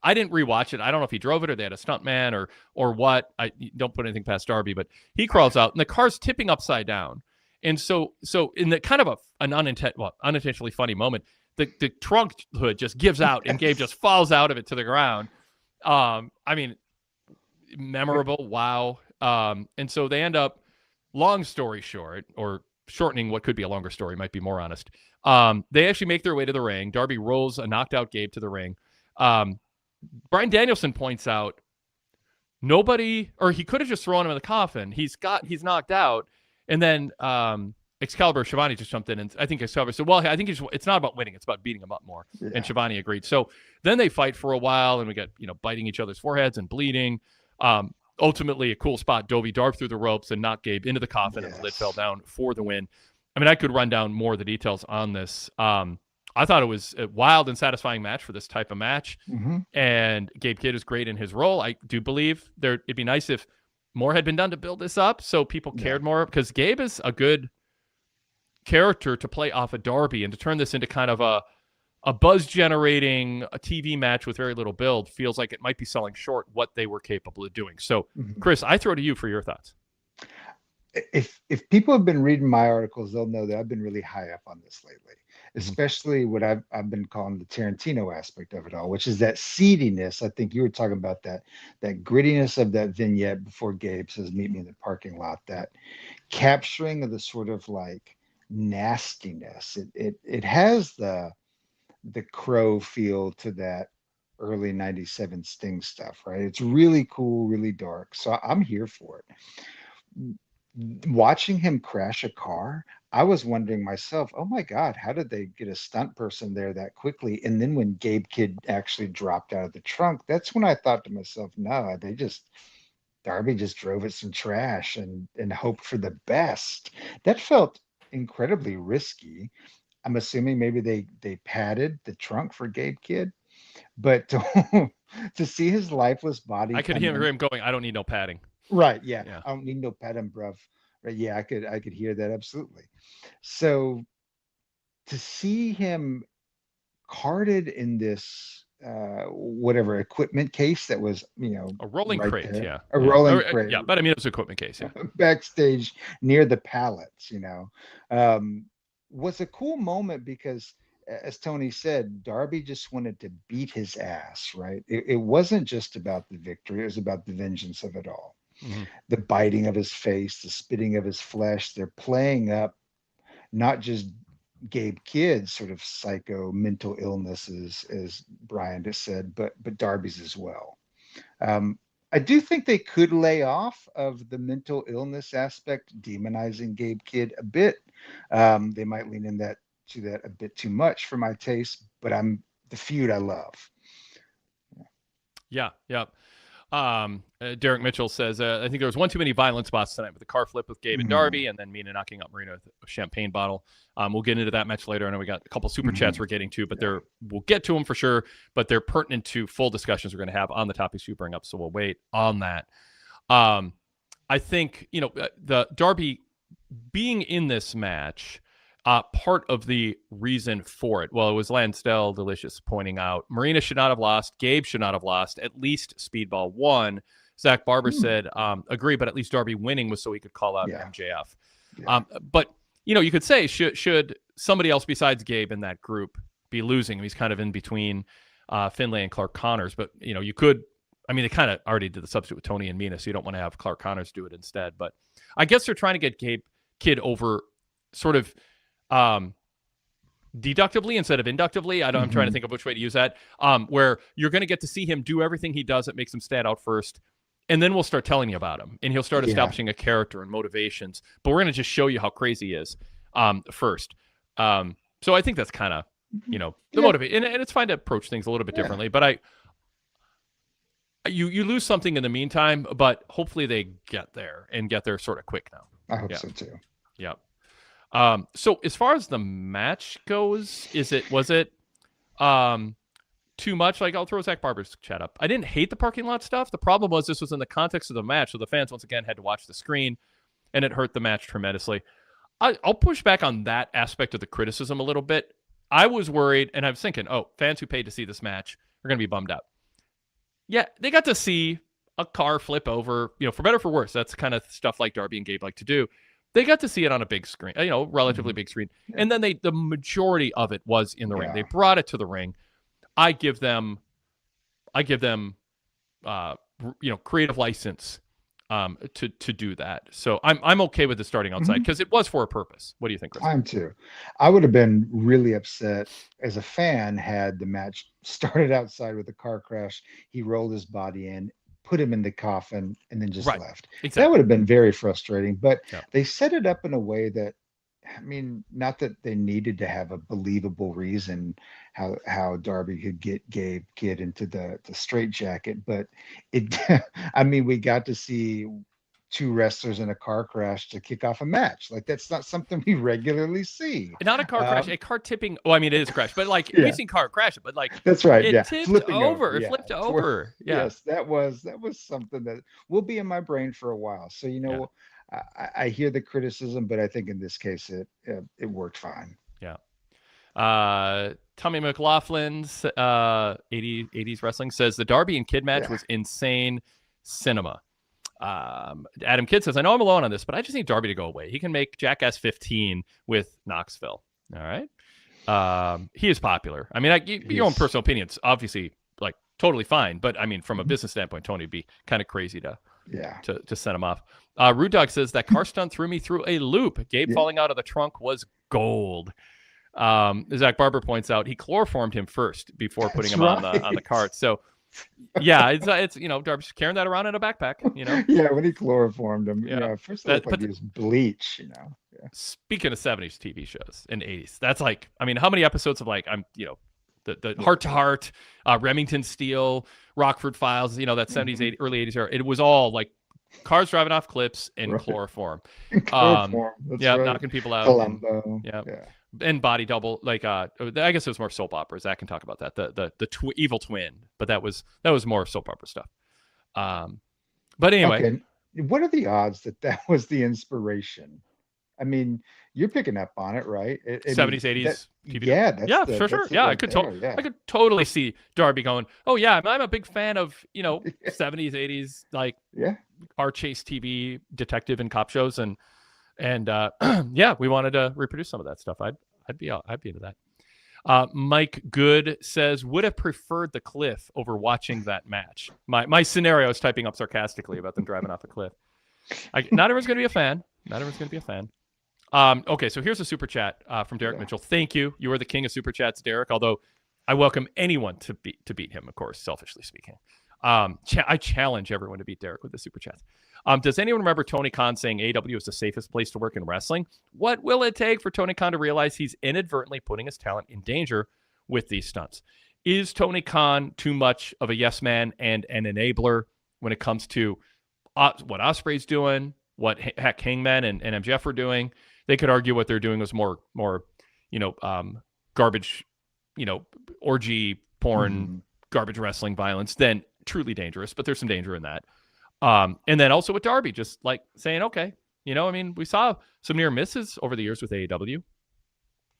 I didn't rewatch it. I don't know if he drove it or they had a stuntman or what. I don't put anything past Darby, but he crawls out and the car's tipping upside down. And so in the kind of an unintentionally funny moment, the trunk hood just gives out and Gabe just falls out of it to the ground. I mean, memorable. Wow. And so they end up, long story short, or shortening what could be a longer story, might be more honest. They actually make their way to the ring. Darby rolls a knocked out Gabe to the ring. Bryan Danielson points out he could have just thrown him in the coffin. He's knocked out. And then Excalibur Shivani just jumped in, and I think Excalibur said, well, I think it's not about winning, it's about beating him up more. Yeah. And Shivani agreed. So then they fight for a while, and we get, biting each other's foreheads and bleeding. Ultimately, a cool spot. Dovey darted through the ropes and knocked Gabe into the coffin, and the lid fell down for the win. I mean, I could run down more of the details on this. I thought it was a wild and satisfying match for this type of match. Mm-hmm. And Gabe Kidd is great in his role. I do believe it'd be nice if more had been done to build this up so people cared more, because Gabe is a good character to play off of Darby, and to turn this into kind of a buzz-generating TV match with very little build feels like it might be selling short what they were capable of doing. So, Chris, I throw to you for your thoughts. If people have been reading my articles, they'll know that I've been really high up on this lately, especially what I've been calling the Tarantino aspect of it all, which is that seediness. I think you were talking about that grittiness of that vignette before Gabe says, meet me in the parking lot, that capturing of the sort of like nastiness. It has the Crow feel to that early 97 Sting stuff, right? It's really cool, really dark. So I'm here for it. Watching him crash a car, I was wondering myself, oh my God, how did they get a stunt person there that quickly? And then when Gabe Kidd actually dropped out of the trunk, that's when I thought to myself, no, Darby just drove it some trash and hoped for the best. That felt incredibly risky. I'm assuming maybe they padded the trunk for Gabe Kidd, but to see his lifeless body, I could hear him going, I don't need no padding. Right. Yeah. I don't need no padding, bruv. Right. Yeah. I could hear that. Absolutely. So to see him carted in this, whatever equipment case that was, a rolling crate. There, yeah. A rolling crate. Yeah. But I mean, it was an equipment case. Yeah. Backstage near the pallets, was a cool moment because, as Tony said, Darby just wanted to beat his ass, right? It wasn't just about the victory. It was about the vengeance of it all. Mm-hmm. The biting of his face, the spitting of his flesh. They're playing up not just Gabe Kidd's sort of psycho mental illnesses, as Brian just said, but Darby's as well. I do think they could lay off of the mental illness aspect, demonizing Gabe Kidd a bit. They might lean into that a bit too much for my taste, but the feud I love. Yeah. Derek Mitchell says, I think there was one too many violent spots tonight with the car flip with Gabe and Darby, and then Mina knocking up Marina with a champagne bottle. We'll get into that match later. I know we got a couple super chats we're getting to, but we'll get to them for sure, but they're pertinent to full discussions we're going to have on the topics you bring up, so we'll wait on that. I think, the Darby being in this match, part of the reason for it, well, it was Lansdell Delicious pointing out Marina should not have lost, Gabe should not have lost, at least Speedball won. Zach Barber said, agree, but at least Darby winning was so he could call out MJF. Yeah. But, you could say, should somebody else besides Gabe in that group be losing? He's kind of in between Finlay and Clark Connors, but, you could, they kind of already did the substitute with Tony and Mina, so you don't want to have Clark Connors do it instead. But I guess they're trying to get Gabe Kidd over sort of deductively instead of inductively. I'm trying to think of which way to use that, where you're going to get to see him do everything he does that makes him stand out first, and then we'll start telling you about him, and he'll start establishing a character and motivations. But we're going to just show you how crazy he is first. So I think that's kind of, the motivation, and it's fine to approach things a little bit differently. But you lose something in the meantime, but hopefully they get there sort of quick now. I hope so too. Yeah. So as far as the match goes, was it too much? Like, I'll throw Zach Barber's chat up. I didn't hate the parking lot stuff. The problem was this was in the context of the match, so the fans once again had to watch the screen, and it hurt the match tremendously. I'll push back on that aspect of the criticism a little bit. I was worried, and I was thinking, fans who paid to see this match are going to be bummed out. Yeah, they got to see a car flip over, for better or for worse. That's kind of stuff like Darby and Gabe like to do. They got to see it on a big screen, relatively big screen. And then the majority of it was in the ring. They brought it to the ring. I give them, creative license to do that. So I'm okay with it starting outside because it was for a purpose. What do you think, Chris? I'm too. I would have been really upset as a fan had the match started outside with a car crash. He rolled his body in, put him in the coffin, and then just left. Exactly. That would have been very frustrating. But they set it up in a way that, not that they needed to have a believable reason how Darby could get into the straitjacket, but we got to see two wrestlers in a car crash to kick off a match. Like, that's not something we regularly see. Not a car crash, a car tipping. Well, it is a crash, but we've seen car crash, but that's right. It tipped over. It flipped over. Yes, that was something that will be in my brain for a while. So I hear the criticism, but I think in this case it worked fine. Yeah. Tommy McLaughlin's 80s wrestling says the Darby and Kid match was insane cinema. Adam Kidd says, I know I'm alone on this, but I just need Darby to go away. He can make Jackass 15 with Knoxville. All right. He is popular. Your own personal opinions, obviously, totally fine. But from a business standpoint, Tony would be kind of crazy to send him off. Rude Dog says that car stunt threw me through a loop. Gabe falling out of the trunk was gold. Zach Barber points out he chloroformed him first before putting him on the cart. So it's Darby's carrying that around in a backpack. Yeah, when he chloroformed him. First it looked like he was bleach. Speaking of 70s TV shows and 80s, that's how many episodes of the Heart to Heart, Remington Steel, Rockford Files, that 70s, 80s, early 80s era. It was all cars driving off cliffs and chloroform. Knocking people out. Columbo. And body double. I guess it was more soap opera. Zach can talk about that. The evil twin, but that was more soap opera stuff. But anyway, okay. What are the odds that was the inspiration? You're picking up on it, right? 70s, 80s. TV. For sure. Yeah, I could totally see Darby going, "Oh yeah, I'm a big fan of 70s, 80s car chase TV, detective and cop shows, and we wanted to reproduce some of that stuff. I'd be into that." Mike Good says, would have preferred the cliff over watching that match. My scenario is typing up sarcastically about them driving off a cliff. Not everyone's going to be a fan. Okay, so here's a super chat from Derek Mitchell. Thank you. You are the king of super chats, Derek. Although I welcome anyone to beat him, of course, selfishly speaking. I challenge everyone to beat Derek with the super chats. Does anyone remember Tony Khan saying AEW is the safest place to work in wrestling? What will it take for Tony Khan to realize he's inadvertently putting his talent in danger with these stunts? Is Tony Khan too much of a yes man and an enabler when it comes to what Ospreay's doing, what Hangman and MJF are doing? They could argue what they're doing was more garbage, orgy, porn, garbage wrestling violence than truly dangerous, but there's some danger in that. And then also with Darby, just saying, okay, we saw some near misses over the years with AEW.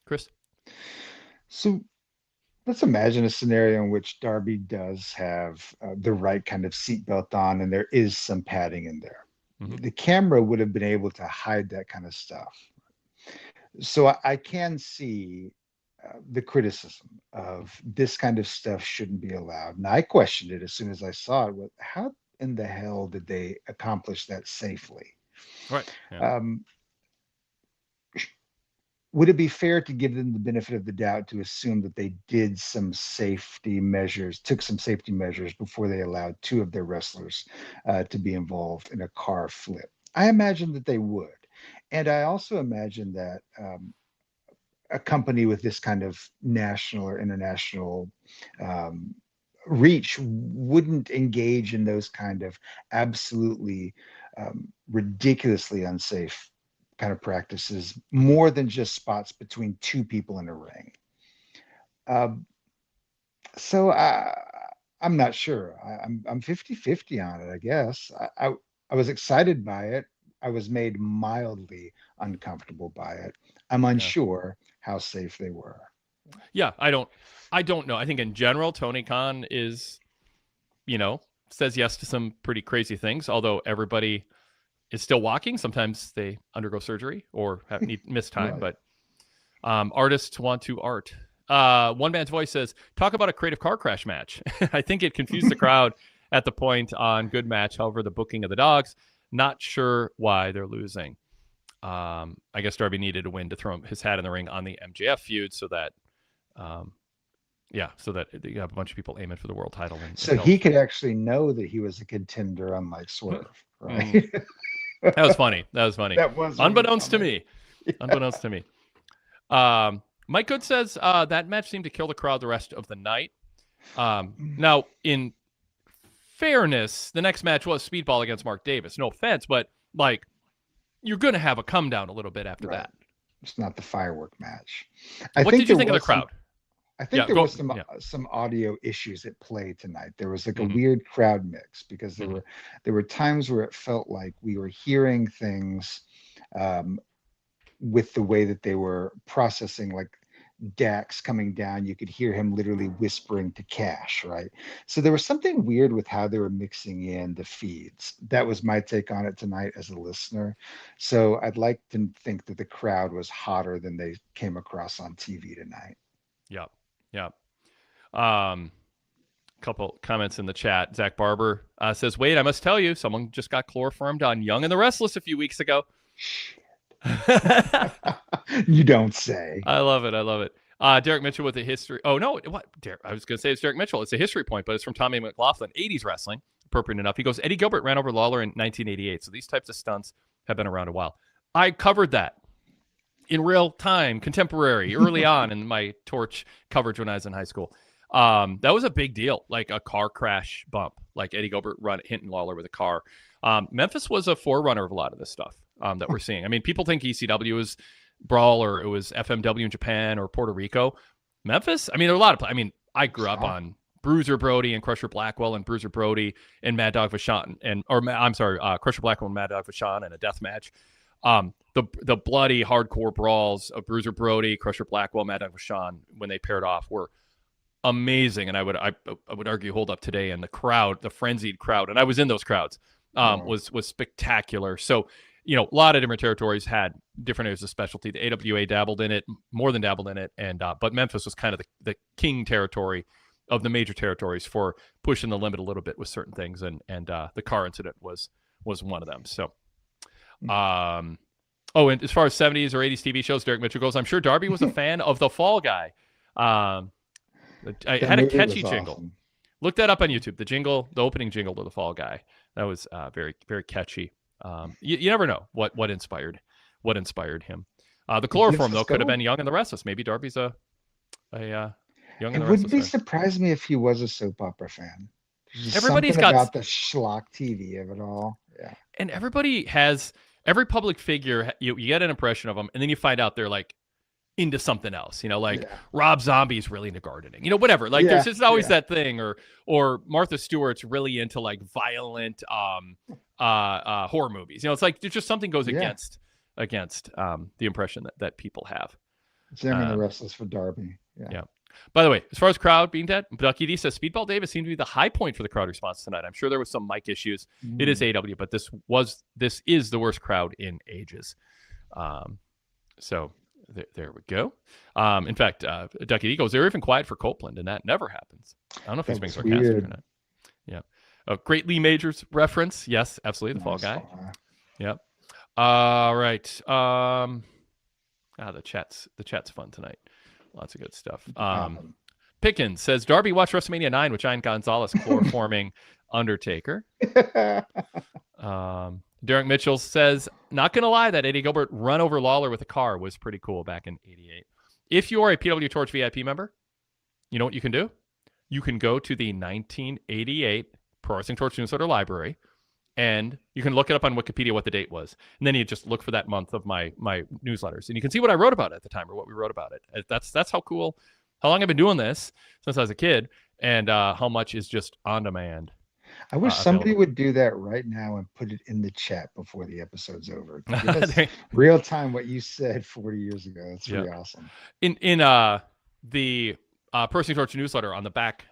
Chris? So let's imagine a scenario in which Darby does have the right kind of seatbelt on and there is some padding in there. Mm-hmm. The camera would have been able to hide that kind of stuff. So I can see the criticism of this kind of stuff shouldn't be allowed. And I questioned it as soon as I saw it. How in the hell did they accomplish that safely? Right. Yeah. would it be fair to give them the benefit of the doubt to assume that they did some safety measures, took some safety measures before they allowed two of their wrestlers to be involved in a car flip? I imagine that they would. And I also imagine that a company with this kind of national or international reach wouldn't engage in those kind of absolutely ridiculously unsafe kind of practices more than just spots between two people in a ring. So I'm not sure. I'm 50-50 on it, I guess. I was excited by it. I was made mildly uncomfortable by it. I'm unsure how safe they were. Yeah, I don't know. I think in general, Tony Khan is, says yes to some pretty crazy things, although everybody is still walking. Sometimes they undergo surgery or miss time, Right. but artists want to art. One man's voice says, talk about a creative car crash match. I think it confused the crowd at the point on good match. However, the booking of the dogs, not sure why they're losing. I guess Darby needed a win to throw his hat in the ring on the MJF feud so that so that you have a bunch of people aiming for the world title. So he could actually know that he was a contender, unlike Swerve, right? That was funny. That was unbeknownst to me. Yeah. Unbeknownst to me. Mike Good says that match seemed to kill the crowd the rest of the night. Now, in fairness, the next match was Speedball against Mark Davis. No offense, but you're going to have a come down a little bit after that. It's not the firework match. What did you think of the crowd? I think there was some audio issues at play tonight. There was like a weird crowd mix because there were times where it felt like we were hearing things with the way that they were processing, like Dax coming down. You could hear him literally whispering to Cash, right? So there was something weird with how they were mixing in the feeds. That was my take on it tonight as a listener. So I'd like to think that the crowd was hotter than they came across on TV tonight. Yep. Couple comments in the chat. Zach Barber says, Wade, I must tell you, someone just got chloroformed on Young and the Restless a few weeks ago. You don't say. I love it. Derek Mitchell with a history. Oh, no. What? I was going to say it's Derek Mitchell. It's a history point, but it's from Tommy McLaughlin, 80s wrestling. Appropriate enough. He goes, Eddie Gilbert ran over Lawler in 1988. So these types of stunts have been around a while. I covered that in real time, contemporary, early on in my Torch coverage when I was in high school. That was a big deal, like a car crash bump, like Eddie Gilbert hitting Lawler with a car. Memphis was a forerunner of a lot of this stuff that we're seeing. I mean, people think ECW was Brawl or it was FMW in Japan or Puerto Rico. Memphis, I mean, there are a lot of, I grew up on Bruiser Brody and Crusher Blackwell and Bruiser Brody and Mad Dog Vachon Crusher Blackwell and Mad Dog Vachon in a death match. The bloody hardcore brawls of Bruiser Brody, Crusher Blackwell, Mad Dog Vachon when they paired off were amazing, and I would argue hold up today. And the crowd, the frenzied crowd, and I was in those crowds, was spectacular. So a lot of different territories had different areas of specialty. The AWA dabbled in it, more than dabbled in it, and but Memphis was kind of the king territory of the major territories for pushing the limit a little bit with certain things, and the car incident was one of them. So. And as far as 70s or 80s TV shows, Derek Mitchell goes, I'm sure Darby was a fan of The Fall Guy. I had a catchy jingle. Awesome. Look that up on YouTube. The opening jingle to The Fall Guy. That was very, very catchy. You never know what inspired him. The chloroform, though, could have been Young and the Restless. Maybe Darby's a Young and the Restless. It wouldn't be surprised me if he was a soap opera fan. Everybody's got about the schlock TV of it all. Yeah. And every public figure, you get an impression of them, and then you find out they're like into something else, Rob Zombie's really into gardening, whatever. Like there's just always that thing, or Martha Stewart's really into like violent horror movies. It's like there's just something goes against the impression that people have. Young and the Restless for Darby. Yeah. By the way, as far as crowd being dead, Ducky D says Speedball Davis seemed to be the high point for the crowd response tonight. I'm sure there was some mic issues. It is AEW, but this is the worst crowd in ages. So there we go. In fact, Ducky D goes, they're even quiet for Copeland, and that never happens. I don't know if he's being sarcastic or not. Yeah. A great Lee Majors reference. Yes, absolutely. The Fall Guy. Yep. All right. The chat's fun tonight. Lots of good stuff. Um, Pickens says Darby watched WrestleMania 9 with Giant Gonzalez chloroforming Undertaker. Derek Mitchell says, not going to lie, that Eddie Gilbert run over Lawler with a car was pretty cool back in 88. If you are a PWTorch VIP member, you know what you can do? You can go to the 1988 Pro Wrestling Torch newsletter library, and you can look it up on Wikipedia what the date was. And then you just look for that month of my newsletters, and you can see what I wrote about it at the time or what we wrote about it. That's how cool, how long I've been doing this since I was a kid, and how much is just on demand. I wish somebody would do that right now and put it in the chat before the episode's over. Real time what you said 40 years ago. That's really awesome. In the Pro Wrestling Torch newsletter, on the back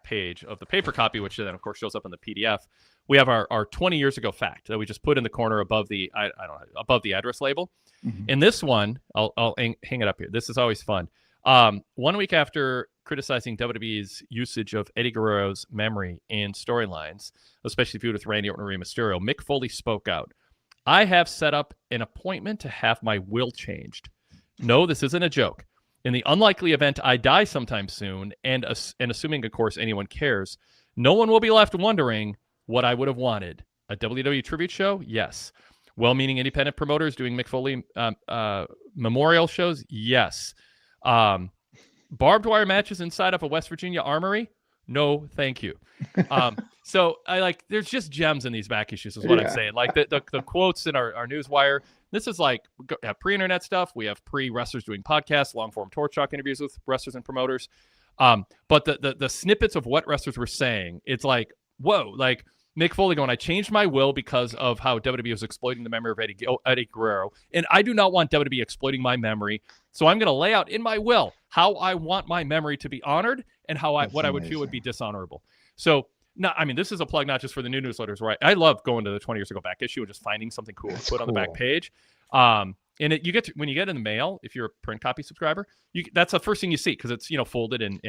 page of the paper copy, which then of course shows up in the PDF, we have our 20 years ago fact that we just put in the corner above the above the address label. Mm-hmm. In this one, I'll hang it up here. This is always fun. 1 week after criticizing WWE's usage of Eddie Guerrero's memory in storylines, especially viewed with Randy Orton and Rey Mysterio, Mick Foley spoke out. I have set up an appointment to have my will changed. No, this isn't a joke. In the unlikely event I die sometime soon, and assuming, of course, anyone cares, no one will be left wondering what I would have wanted. A WWE tribute show? Yes. Well-meaning independent promoters doing Mick Foley memorial shows? Yes. Barbed wire matches inside of a West Virginia armory? No, thank you. So there's just gems in these back issues is what I'm saying. Like the quotes in our newswire. This is like pre-internet stuff. We have pre-wrestlers doing podcasts, long-form Torch Talk interviews with wrestlers and promoters. But the snippets of what wrestlers were saying, it's like, whoa, like Mick Foley going, I changed my will because of how WWE was exploiting the memory of Eddie Guerrero. And I do not want WWE exploiting my memory. So I'm going to lay out in my will how I want my memory to be honored and how what I would feel would be dishonorable. So, this is a plug not just for the new newsletters, right? I love going to the 20 years ago back issue and just finding something cool to put on the back page. And you get when you get in the mail, if you're a print copy subscriber, that's the first thing you see because it's folded and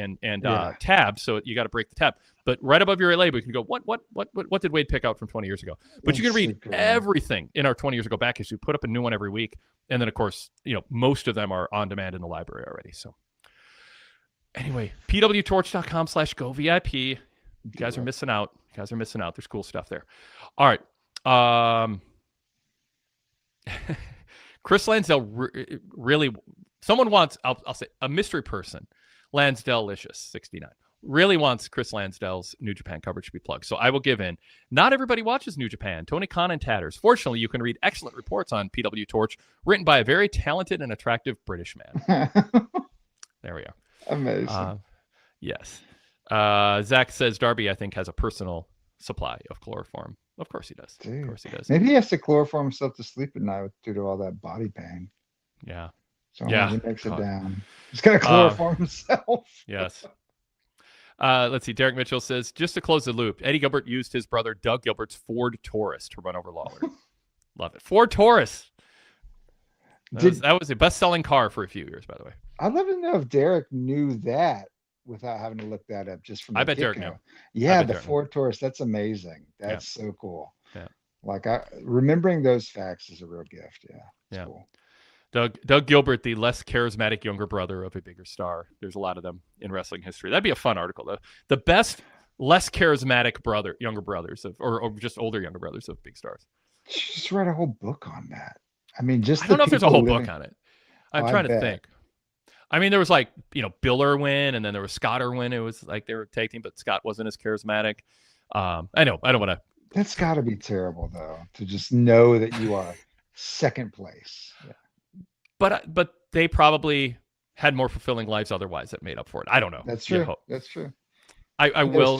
tabbed, so you got to break the tab. But right above your label, you can go, what did Wade pick out from 20 years ago? But you can read everything in our 20 years ago back issue. Put up a new one every week, and then of course most of them are on demand in the library already. So anyway, pwtorch.com/govip. You guys are missing out. There's cool stuff there. All right. Chris Lansdale really, someone wants, I'll say, a mystery person, Lansdale-licious 69, really wants Chris Lansdale's New Japan coverage to be plugged. So I will give in. Not everybody watches New Japan. Tony Khan and Tatters. Fortunately, you can read excellent reports on PW Torch written by a very talented and attractive British man. There we are. Amazing. Yes. Zach says Darby, I think, has a personal supply of chloroform. Of course he does. Dude. Of course he does. Maybe he has to chloroform himself to sleep at night due to all that body pain. Yeah. So he makes it down. He's got to chloroform himself. Yes. Let's see. Derek Mitchell says, just to close the loop, Eddie Gilbert used his brother Doug Gilbert's Ford Taurus to run over Lawler. Love it. Ford Taurus. That was a best-selling car for a few years, by the way. I'd love to know if Derek knew that without having to look that up just from I bet Derek knew. Yeah, the Ford Taurus. That's amazing. That's so cool. Yeah. Like remembering those facts is a real gift. Yeah. Cool. Doug Gilbert, the less charismatic younger brother of a bigger star. There's a lot of them in wrestling history. That'd be a fun article. The best, less charismatic younger brothers or just older younger brothers of big stars. Just write a whole book on that. I mean, I don't know if there's a whole book on it. I'm trying to think. I mean, there was Bill Irwin, and then there was Scott Irwin. It was like they were tag team, but Scott wasn't as charismatic. I know. I don't want to. That's got to be terrible, though, to just know that you are second place. Yeah. But they probably had more fulfilling lives otherwise that made up for it. I don't know. That's true. That's true. I will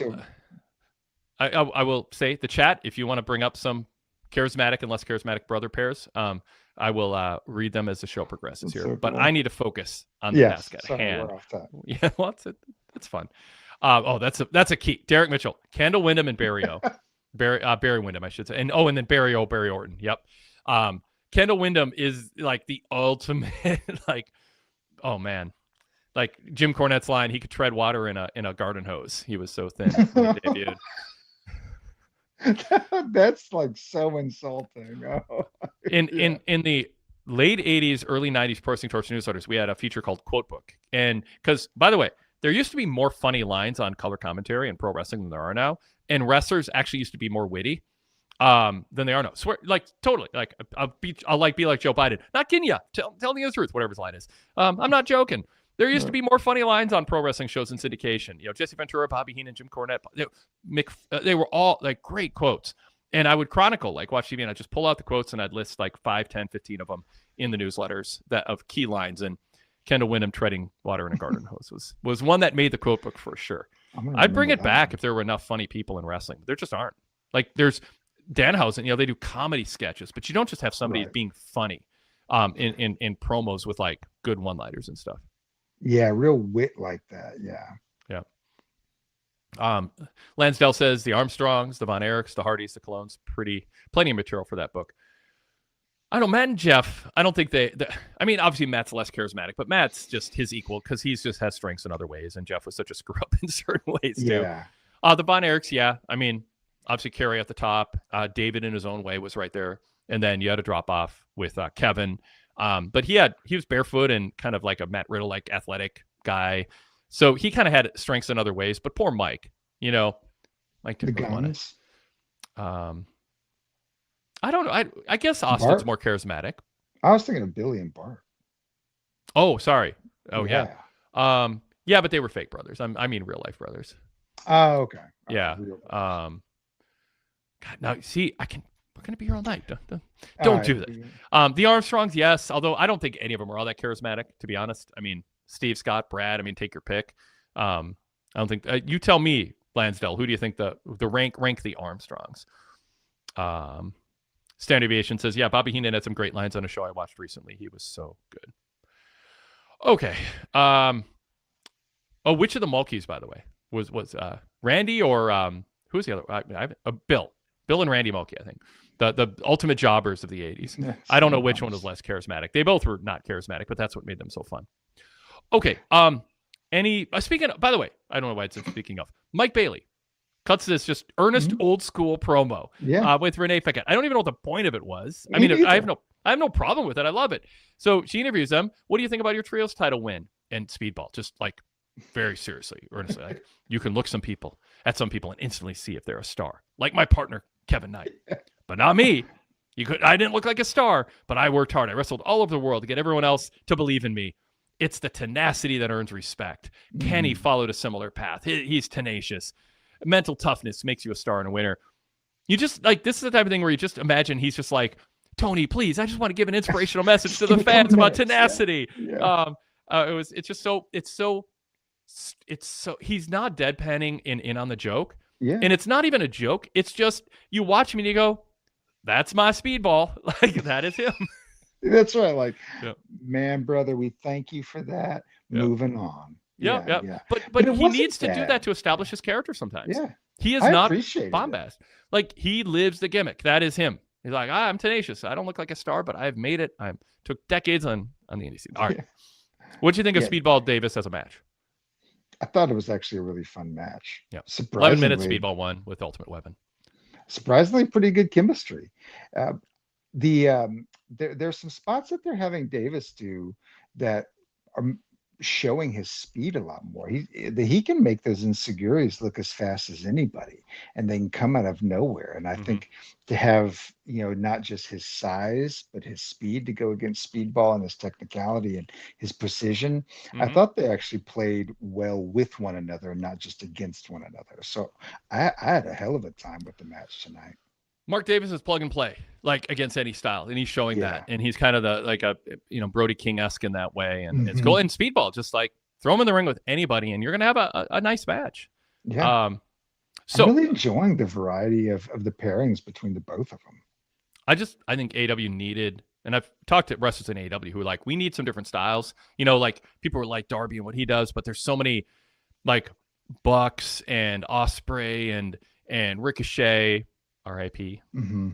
say the chat, if you want to bring up some charismatic and less charismatic brother pairs, I will read them as the show progresses here. So cool. But I need to focus on the task at hand. Yeah, well, it's fun. That's a key. Derek Mitchell, Kendall Windham, and Barry Windham, I should say, and then Barry Orton. Yep. Kendall Windham is like the ultimate, oh man, like Jim Cornette's line, he could tread water in a garden hose. He was so thin when he debuted. That's like so insulting. Oh, in the late 80s, early 90s Pro Wrestling Torch newsletters, we had a feature called Quote Book. And because, by the way, there used to be more funny lines on color commentary in pro wrestling than there are now. And wrestlers actually used to be more witty than they are now. Swear, like, totally. Like, I'll be like Joe Biden. Not kidding you. Tell me the truth, whatever his line is. I'm not joking. There used to be more funny lines on pro wrestling shows in syndication. You know, Jesse Ventura, Bobby Heenan, Jim Cornette. They were all, like, great quotes. And I would chronicle, like, watch TV, and I'd just pull out the quotes, and I'd list, like, 5, 10, 15 of them in the newsletters of key lines. And Kendall Windham treading water in a garden hose was one that made the quote book for sure. I'd bring it back if there were enough funny people in wrestling. There just aren't. Like, there's Danhausen, you know, they do comedy sketches, but you don't just have somebody being funny in promos with, like, good one-liners and stuff. Yeah, real wit like that. Yeah. Lansdale says the Armstrongs, the Von Erichs, the Hardys, the Colognes, plenty of material for that book. I don't know, Matt and Jeff, I don't think I mean, obviously Matt's less charismatic, but Matt's just his equal because he's just has strengths in other ways, and Jeff was such a screw up in certain ways too. Yeah. The Von Erichs, yeah. I mean, obviously Kerry at the top. David in his own way was right there. And then you had a drop off with Kevin. But he was barefoot and kind of like a Matt Riddle, like athletic guy. So he kind of had strengths in other ways, but poor Mike, you know, Mike didn't really want it. I don't know. I guess Austin's more charismatic. I was thinking of Billy and Bart. Oh, sorry. Oh, yeah. Yeah, but they were fake brothers. I mean, real life brothers. Oh, okay. Yeah. God, now, see, we're going to be here all night. Don't do that. The Armstrongs, yes. Although I don't think any of them are all that charismatic, to be honest. I mean, Steve, Scott, Brad, I mean, take your pick. I don't think, you tell me, Lansdale, who do you think the rank the Armstrongs? Standard Aviation says, yeah, Bobby Heenan had some great lines on a show I watched recently. He was so good. Okay. Which of the Mulkeys, by the way, was Randy or who was the other? Bill and Randy Mulkey, I think. The ultimate jobbers of the 80s. Yes, I don't know which one was less charismatic. They both were not charismatic, but that's what made them so fun. Okay. Speaking of, by the way, I don't know why it's speaking of, Mike Bailey cuts this just earnest old school promo with Renee Paquette. I don't even know what the point of it was. I mean, I have no problem with it. I love it. So she interviews them. What do you think about your trios title win? And Speedball, just like very seriously, earnestly, like, you can look at some people and instantly see if they're a star. Like my partner, Kevin Knight. But not me. I didn't look like a star, but I worked hard. I wrestled all over the world to get everyone else to believe in me. It's the tenacity that earns respect. Kenny followed a similar path. He's tenacious. Mental toughness makes you a star and a winner. You just, like, this is the type of thing where you just imagine he's just like, Tony, please, I just want to give an inspirational message to the fans about tenacity. Yeah. It's so he's not deadpanning in on the joke. Yeah. And it's not even a joke. It's just, you watch him and you go, that's my Speedball. Like, that is him. That's right. Like, man, brother, we thank you for that. Moving on. Yeah. But he needs to do that to establish his character sometimes. Yeah. He is not bombast. Like, he lives the gimmick. That is him. He's like, I'm tenacious. I don't look like a star, but I've made it. I took decades on the indie scene. All right. What do you think of Speedball Davis as a match? I thought it was actually a really fun match. Yeah. 11 minutes, Speedball won with Ultimate Weapon. Surprisingly pretty good chemistry. There's some spots that they're having Davis do that are showing his speed a lot more. He can make those insecurities look as fast as anybody, and they can come out of nowhere. And I think to have, not just his size, but his speed to go against Speedball and his technicality and his precision, I thought they actually played well with one another and not just against one another. So I had a hell of a time with the match tonight. Mark Davis is plug and play, like, against any style, and he's showing that. And he's kind of Brody King-esque in that way, and it's cool. And Speedball, just like, throw him in the ring with anybody, and you're gonna have a nice match. Yeah. So I'm really enjoying the variety of the pairings between the both of them. I think AEW needed, and I've talked to wrestlers in AEW who are like, we need some different styles. Like, people are like Darby and what he does, but there's so many, like, Bucks and Ospreay and Ricochet. R.I.P.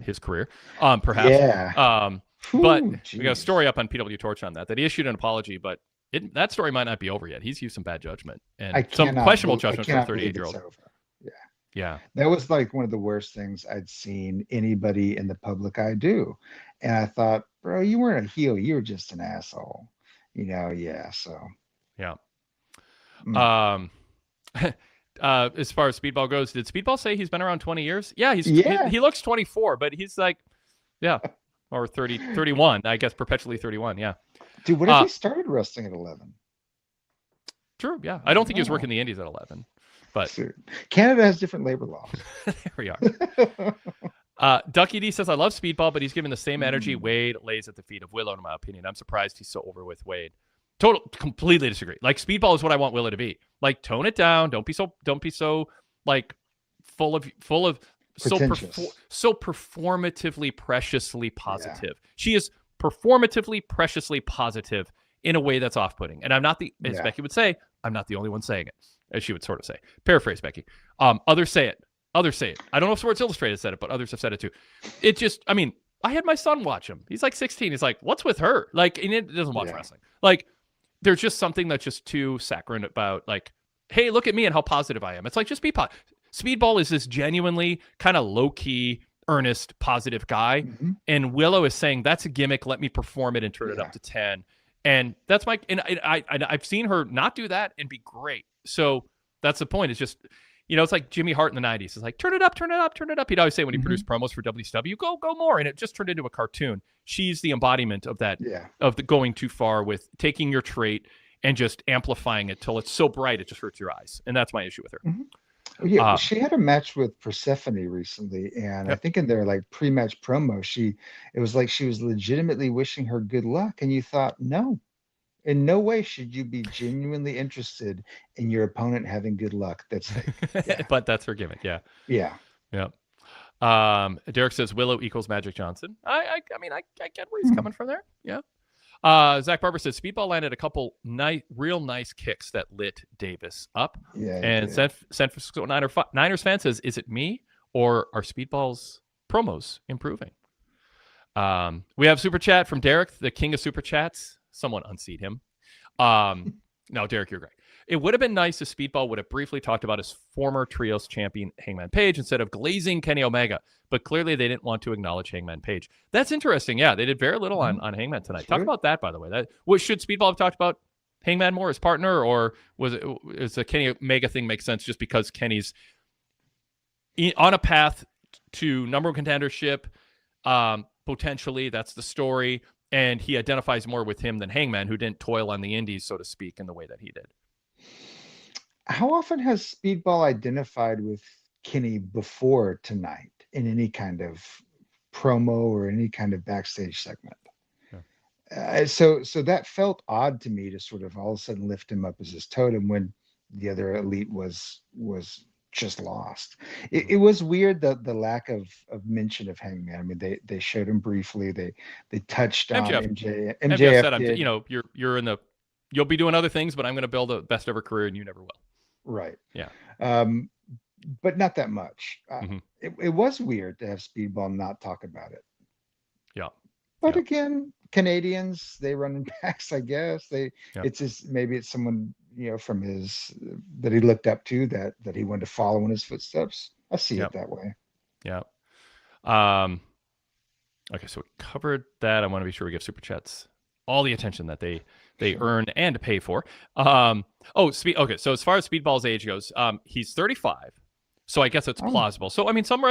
His career, perhaps. Yeah. But we got a story up on PWTorch on that he issued an apology, but that story might not be over yet. He's used some bad judgment and some questionable judgment from a 38-year-old. Yeah. That was like one of the worst things I'd seen anybody in the public eye do. And I thought, bro, you weren't a heel. You were just an asshole. Yeah. So, Yeah. mm. Um, as far as Speedball goes, did Speedball say he's been around 20 years? Yeah, Yeah. he looks 24, but he's like, yeah, or 30, 31, I guess, perpetually 31. Yeah. Dude, what if he started wrestling at 11? True. Yeah. I I don't don't think he was know. working the indies at 11, but Canada has different labor laws. there we are. Ducky D says, I love Speedball, but he's given the same energy Wade lays at the feet of Willow, in my opinion. I'm surprised he's so over with Wade. Completely disagree. Like, Speedball is what I want Willow to be. Like, tone it down. Don't be so like full of so performatively preciously positive. Yeah. She is performatively preciously positive in a way that's off-putting. And I'm not as Becky would say, I'm not the only one saying it, as she would sort of say. Paraphrase Becky. Others say it. I don't know if Sports Illustrated said it, but others have said it too. It just, I mean, I had my son watch him. He's like 16. He's like, what's with her? Like, and he doesn't watch wrestling. Like, there's just something that's just too saccharine about, like, hey, look at me and how positive I am. It's like, just be positive. Speedball is this genuinely kind of low-key, earnest, positive guy. Mm-hmm. And Willow is saying, that's a gimmick. Let me perform it and turn it up to 10. And that's I've seen her not do that and be great. So that's the point. It's just, it's like Jimmy Hart in the 90s. It's like, turn it up, turn it up, turn it up. He'd always say when he produced promos for WCW, go more. And it just turned into a cartoon. She's the embodiment of that, of the going too far with taking your trait and just amplifying it till it's so bright it just hurts your eyes. And that's my issue with her. Mm-hmm. Yeah, she had a match with Persephone recently, and I think in their like pre-match promo, it was like she was legitimately wishing her good luck, and you thought, no, in no way should you be genuinely interested in your opponent having good luck. That's fake. But that's her gimmick. Yeah. Derek says Willow equals Magic Johnson. I mean, I get where he's coming from there. Yeah. Zach Barber says Speedball landed a couple real nice kicks that lit Davis up. Yeah. And San Francisco Niners fan says, is it me or are Speedball's promos improving? We have super chat from Derek, the king of super chats. Someone unseat him. No, Derek, you're great. It would have been nice if Speedball would have briefly talked about his former trios champion Hangman Page instead of glazing Kenny Omega, but clearly they didn't want to acknowledge Hangman Page. That's interesting. Yeah, they did very little on Hangman tonight. Talk about that, by the way. Should Speedball have talked about Hangman more as partner, or is the Kenny Omega thing make sense just because Kenny's on a path to number one contendership? Potentially, that's the story, and he identifies more with him than Hangman, who didn't toil on the indies, so to speak, in the way that he did. How often has Speedball identified with Kenny before tonight in any kind of promo or any kind of backstage segment? Yeah. So that felt odd to me to sort of all of a sudden lift him up as his totem when the other elite was just lost. It was weird, the lack of mention of Hangman. I mean, they showed him briefly. They touched on MJF. MJF said, you'll be doing other things, but I'm going to build a best ever career and you never will. Right. Yeah. But not that much. It was weird to have Speedball not talk about it. Yeah. But again, Canadians, they run in packs, I guess. It's just, maybe it's someone, from that he looked up to that he wanted to follow in his footsteps. I see it that way. Yeah. Okay, so we covered that. I want to be sure we give Super Chats all the attention that they earn and pay for. Okay, so as far as Speedball's age goes, he's 35, so I guess it's plausible. So I mean, Sean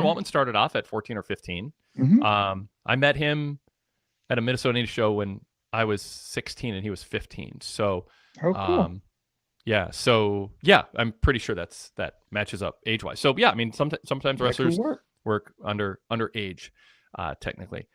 Waltman started off at 14 or 15. I met him at a Minnesota Indie show when I was 16 and he was 15. So cool. I'm pretty sure that matches up age wise. So yeah, I mean, sometimes wrestlers work under age, technically.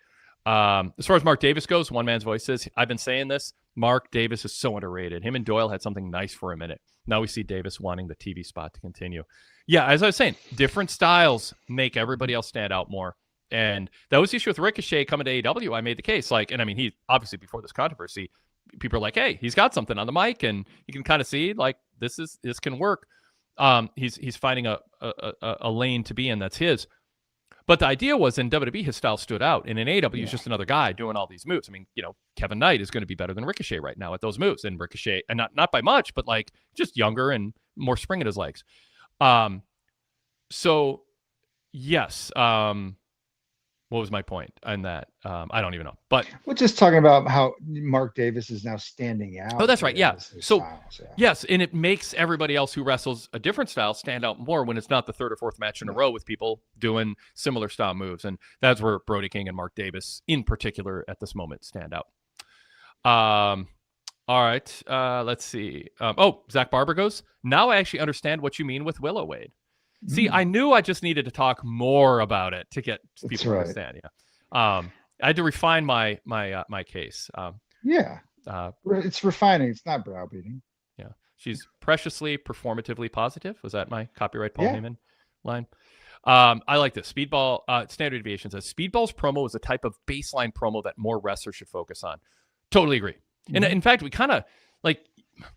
As far as Mark Davis goes, One Man's Voice says, I've been saying this, Mark Davis is so underrated. Him and Doyle had something nice for a minute. Now we see Davis wanting the TV spot to continue. Yeah, as I was saying, different styles make everybody else stand out more. And that was the issue with Ricochet coming to AEW. I made the case, he obviously before this controversy, people are like, hey, he's got something on the mic and you can kind of see like this can work. He's finding a lane to be in that's his. But the idea was in WWE, his style stood out. And in AEW, he's just another guy doing all these moves. I mean, Kevin Knight is going to be better than Ricochet right now at those moves. And Ricochet, and not by much, but like just younger and more spring in his legs. So, yes. What was my point in that? I don't even know. But we're just talking about how Mark Davis is now standing out. oh, that's right. Yeah. So styles, yeah. yes, and it makes everybody else who wrestles a different style stand out more when it's not the third or fourth match in a row with people doing similar style moves, and that's where Brody King and Mark Davis, in particular, at this moment, stand out. All right. Let's see. Zach Barber goes, now I actually understand what you mean with Willow, Wade. See, I knew I just needed to talk more about it to get people to understand. Yeah. I had to refine my case. It's refining. It's not browbeating. Yeah. She's preciously performatively positive. Was that my copyright Paul Heyman line? I like this. Speedball, Standard Deviation says, Speedball's promo is a type of baseline promo that more wrestlers should focus on. Totally agree. And in fact, we kind of, like,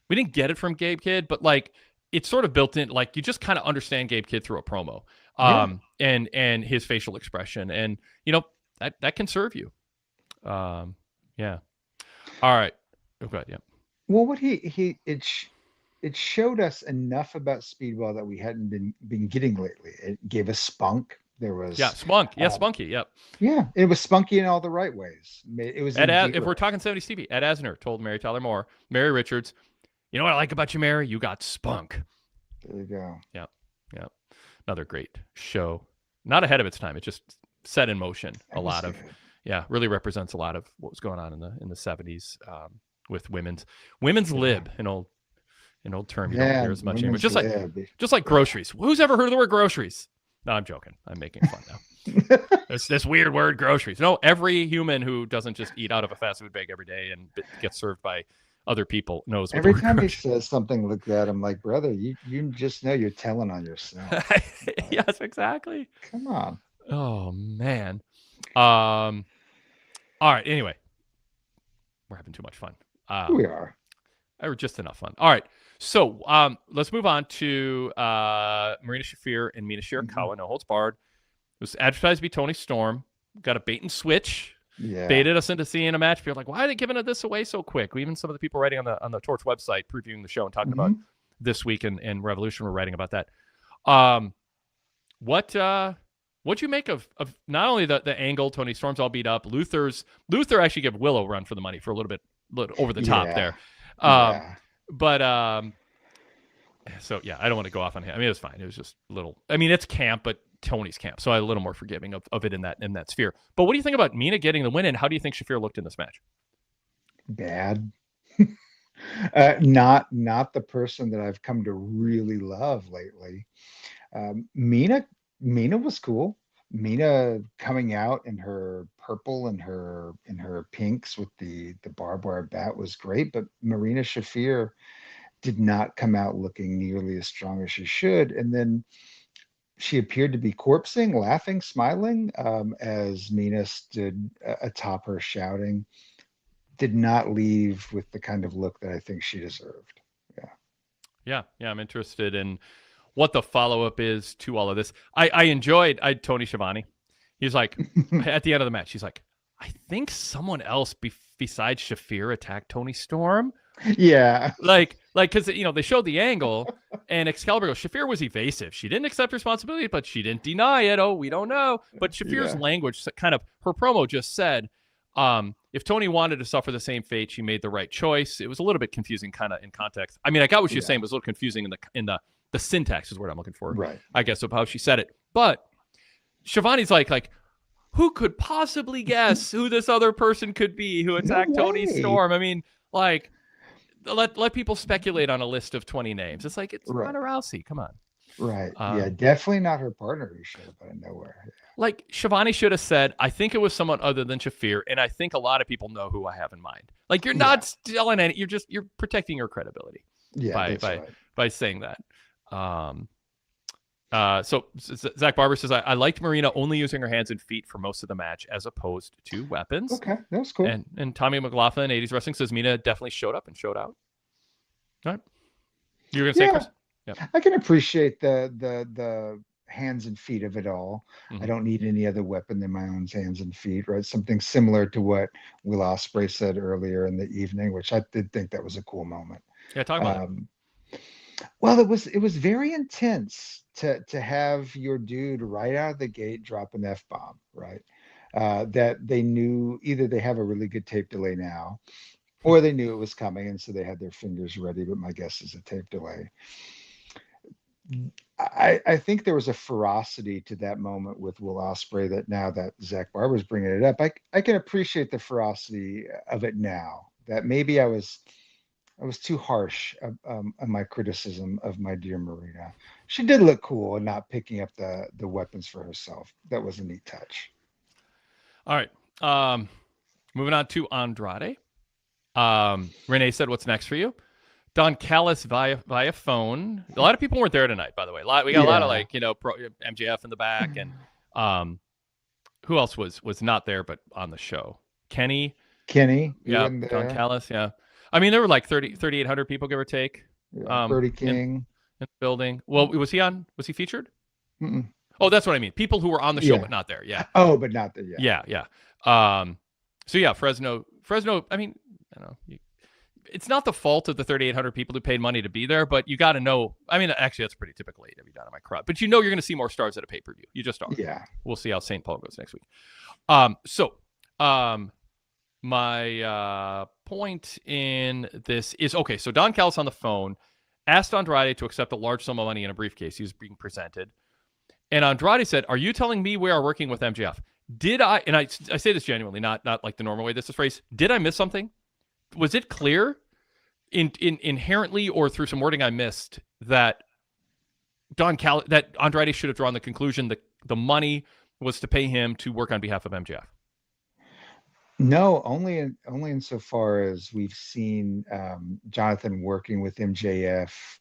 we didn't get it from Gabe Kidd, but, like, it's sort of built in, like, you just kind of understand Gabe Kidd through a promo, and his facial expression, and that can serve you. Yeah. All right. Oh, good. Yeah. Well, what it showed us enough about Speedball that we hadn't been getting lately. It gave us spunk. There was spunk. Yeah, spunky. Yep. Yeah, it was spunky in all the right ways. It was. If we're talking 70s TV, Ed Asner told Mary Tyler Moore, Mary Richards, you know what I like about you, Mary? You got spunk. There you go. Yep. Another great show. Not ahead of its time. It just set in motion really represents a lot of what was going on in the 70s with women's lib, an old term you don't hear as much anymore. Just like groceries. Who's ever heard of the word groceries? No, I'm joking. I'm making fun now. It's this weird word, groceries. No, every human who doesn't just eat out of a fast food bag every day and gets served by other people knows what every time he says something like that. I'm like, brother, you just know you're telling on yourself. Yes, exactly. Come on. Oh man. All right. Anyway, we're having too much fun. We are. Or just enough fun. All right. So let's move on to Marina Shafir and Mina Shirakawa. No holds barred. It was advertised to be Toni Storm. Got a bait and switch. Yeah. Baited us into seeing a match. People are like, why are they giving this away so quick? Even some of the people writing on the Torch website previewing the show and talking about this week and Revolution were writing about that. What'd you make of not only the angle, Toni Storm's all beat up, Luther actually gave Willow a run for the money for a little over the top there. But so yeah, I don't want to go off on him. I mean, it was fine. It was just a little. I mean, it's camp, but Tony's camp, so I'm a little more forgiving of it in that sphere. But what do you think about Mina getting the win, and how do you think Shafir looked in this match? Bad. Not the person that I've come to really love lately. Mina was cool. Mina coming out in her purple and her pinks with the barbed wire bat was great, but Marina Shafir did not come out looking nearly as strong as she should. And then she appeared to be corpsing, laughing, smiling, as Mina stood atop her shouting. Did not leave with the kind of look that I think she deserved. Yeah. I'm interested in what the follow-up is to all of this. I enjoyed Tony Schiavone. He's like, at the end of the match, he's like, I think someone else besides Shafir attacked Toni Storm. Yeah. Like, because, they showed the angle, and Excalibur goes, Shafir was evasive. She didn't accept responsibility, but she didn't deny it. Oh, we don't know. But Shafir's language, kind of, her promo just said, if Tony wanted to suffer the same fate, she made the right choice. It was a little bit confusing kind of in context. I mean, I got what she was saying, but it was a little confusing in the syntax is what I'm looking for. Right. I guess of how she said it. But Shivani's like, who could possibly guess who this other person could be who attacked Toni Storm? I mean, like, let people speculate on a list of 20 names. It's like, it's Ronda Rousey. Come on. Right. Yeah, definitely not her partner who showed up out of nowhere. Like, Shivani should have said, I think it was someone other than Shafir, and I think a lot of people know who I have in mind. Like, you're not stealing any, you're protecting your credibility by saying that. So Zach Barber says, I liked Marina only using her hands and feet for most of the match as opposed to weapons. Okay, that's cool. And Tommy McLaughlin, 80s Wrestling, says Mina definitely showed up and showed out. All right. You were going to say, Chris? Yeah. I can appreciate the hands and feet of it all. I don't need any other weapon than my own hands and feet, right? Something similar to what Will Ospreay said earlier in the evening, which I did think that was a cool moment. Yeah, talk about it. Well, it was very intense to have your dude right out of the gate drop an F-bomb, right? that they knew either they have a really good tape delay now, or they knew it was coming, and so they had their fingers ready. But my guess is a tape delay. I think there was a ferocity to that moment with Will Ospreay that now that Zach Barber's bringing it up, I can appreciate the ferocity of it now. That maybe I was too harsh on my criticism of my dear Marina. She did look cool and not picking up the weapons for herself. That was a neat touch. All right. Moving on to Andrade. Renee said, "What's next for you?" Don Callis via phone. A lot of people weren't there tonight, by the way. We got a lot of MJF in the back, and who else was not there but on the show? Kenny, yeah, Don Callis, yeah. I mean, there were like 3,800 people, give or take. Yeah, Brody King in the building. Well, was he on? Was he featured? Mm-mm. Oh, that's what I mean. People who were on the show but not there. Yeah. Oh, but not there. Yeah. Yeah. So yeah, Fresno. I mean, I don't know. It's not the fault of the 3,800 people who paid money to be there, but you got to know. I mean, actually, that's pretty typical AEW Dynamite crowd. But you're going to see more stars at a pay-per-view. You just are. Yeah. We'll see how St. Paul goes next week. My point in this is, okay, so Don Callis on the phone asked Andrade to accept a large sum of money in a briefcase. He was being presented. And Andrade said, "Are you telling me we are working with MJF? Did I," and I say this genuinely, not like the normal way this is phrased, "did I miss something? Was it clear inherently or through some wording I missed that that Andrade should have drawn the conclusion that the money was to pay him to work on behalf of MJF?" No, only insofar as we've seen Jonathan working with MJF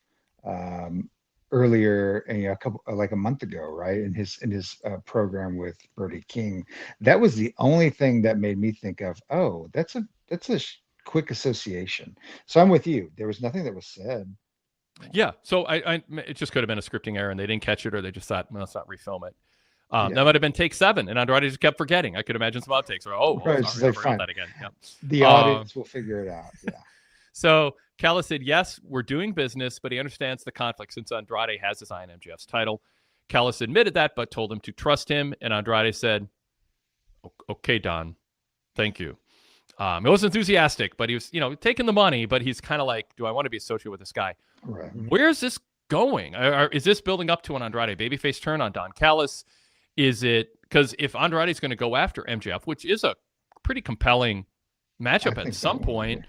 earlier, a month ago, right? In his program with Brody King. That was the only thing that made me think of, oh, that's a quick association. So I'm with you. There was nothing that was said. Yeah. So it just could have been a scripting error and they didn't catch it, or they just thought, well, let's not refilm it. That might have been take 7, and Andrade just kept forgetting. I could imagine some outtakes. Right, sorry, like, fine. That again. Yeah. The audience will figure it out. Yeah. So Callis said, yes, we're doing business, but he understands the conflict since Andrade has his eye on MJF's title. Callis admitted that, but told him to trust him, and Andrade said, "Okay, Don, thank you." He was enthusiastic, but he was, taking the money, but he's kind of like, do I want to be associated with this guy? Right. Where's this going? Is this building up to an Andrade babyface turn on Don Callis? Is it because if Andrade is going to go after MJF, which is a pretty compelling matchup at some point,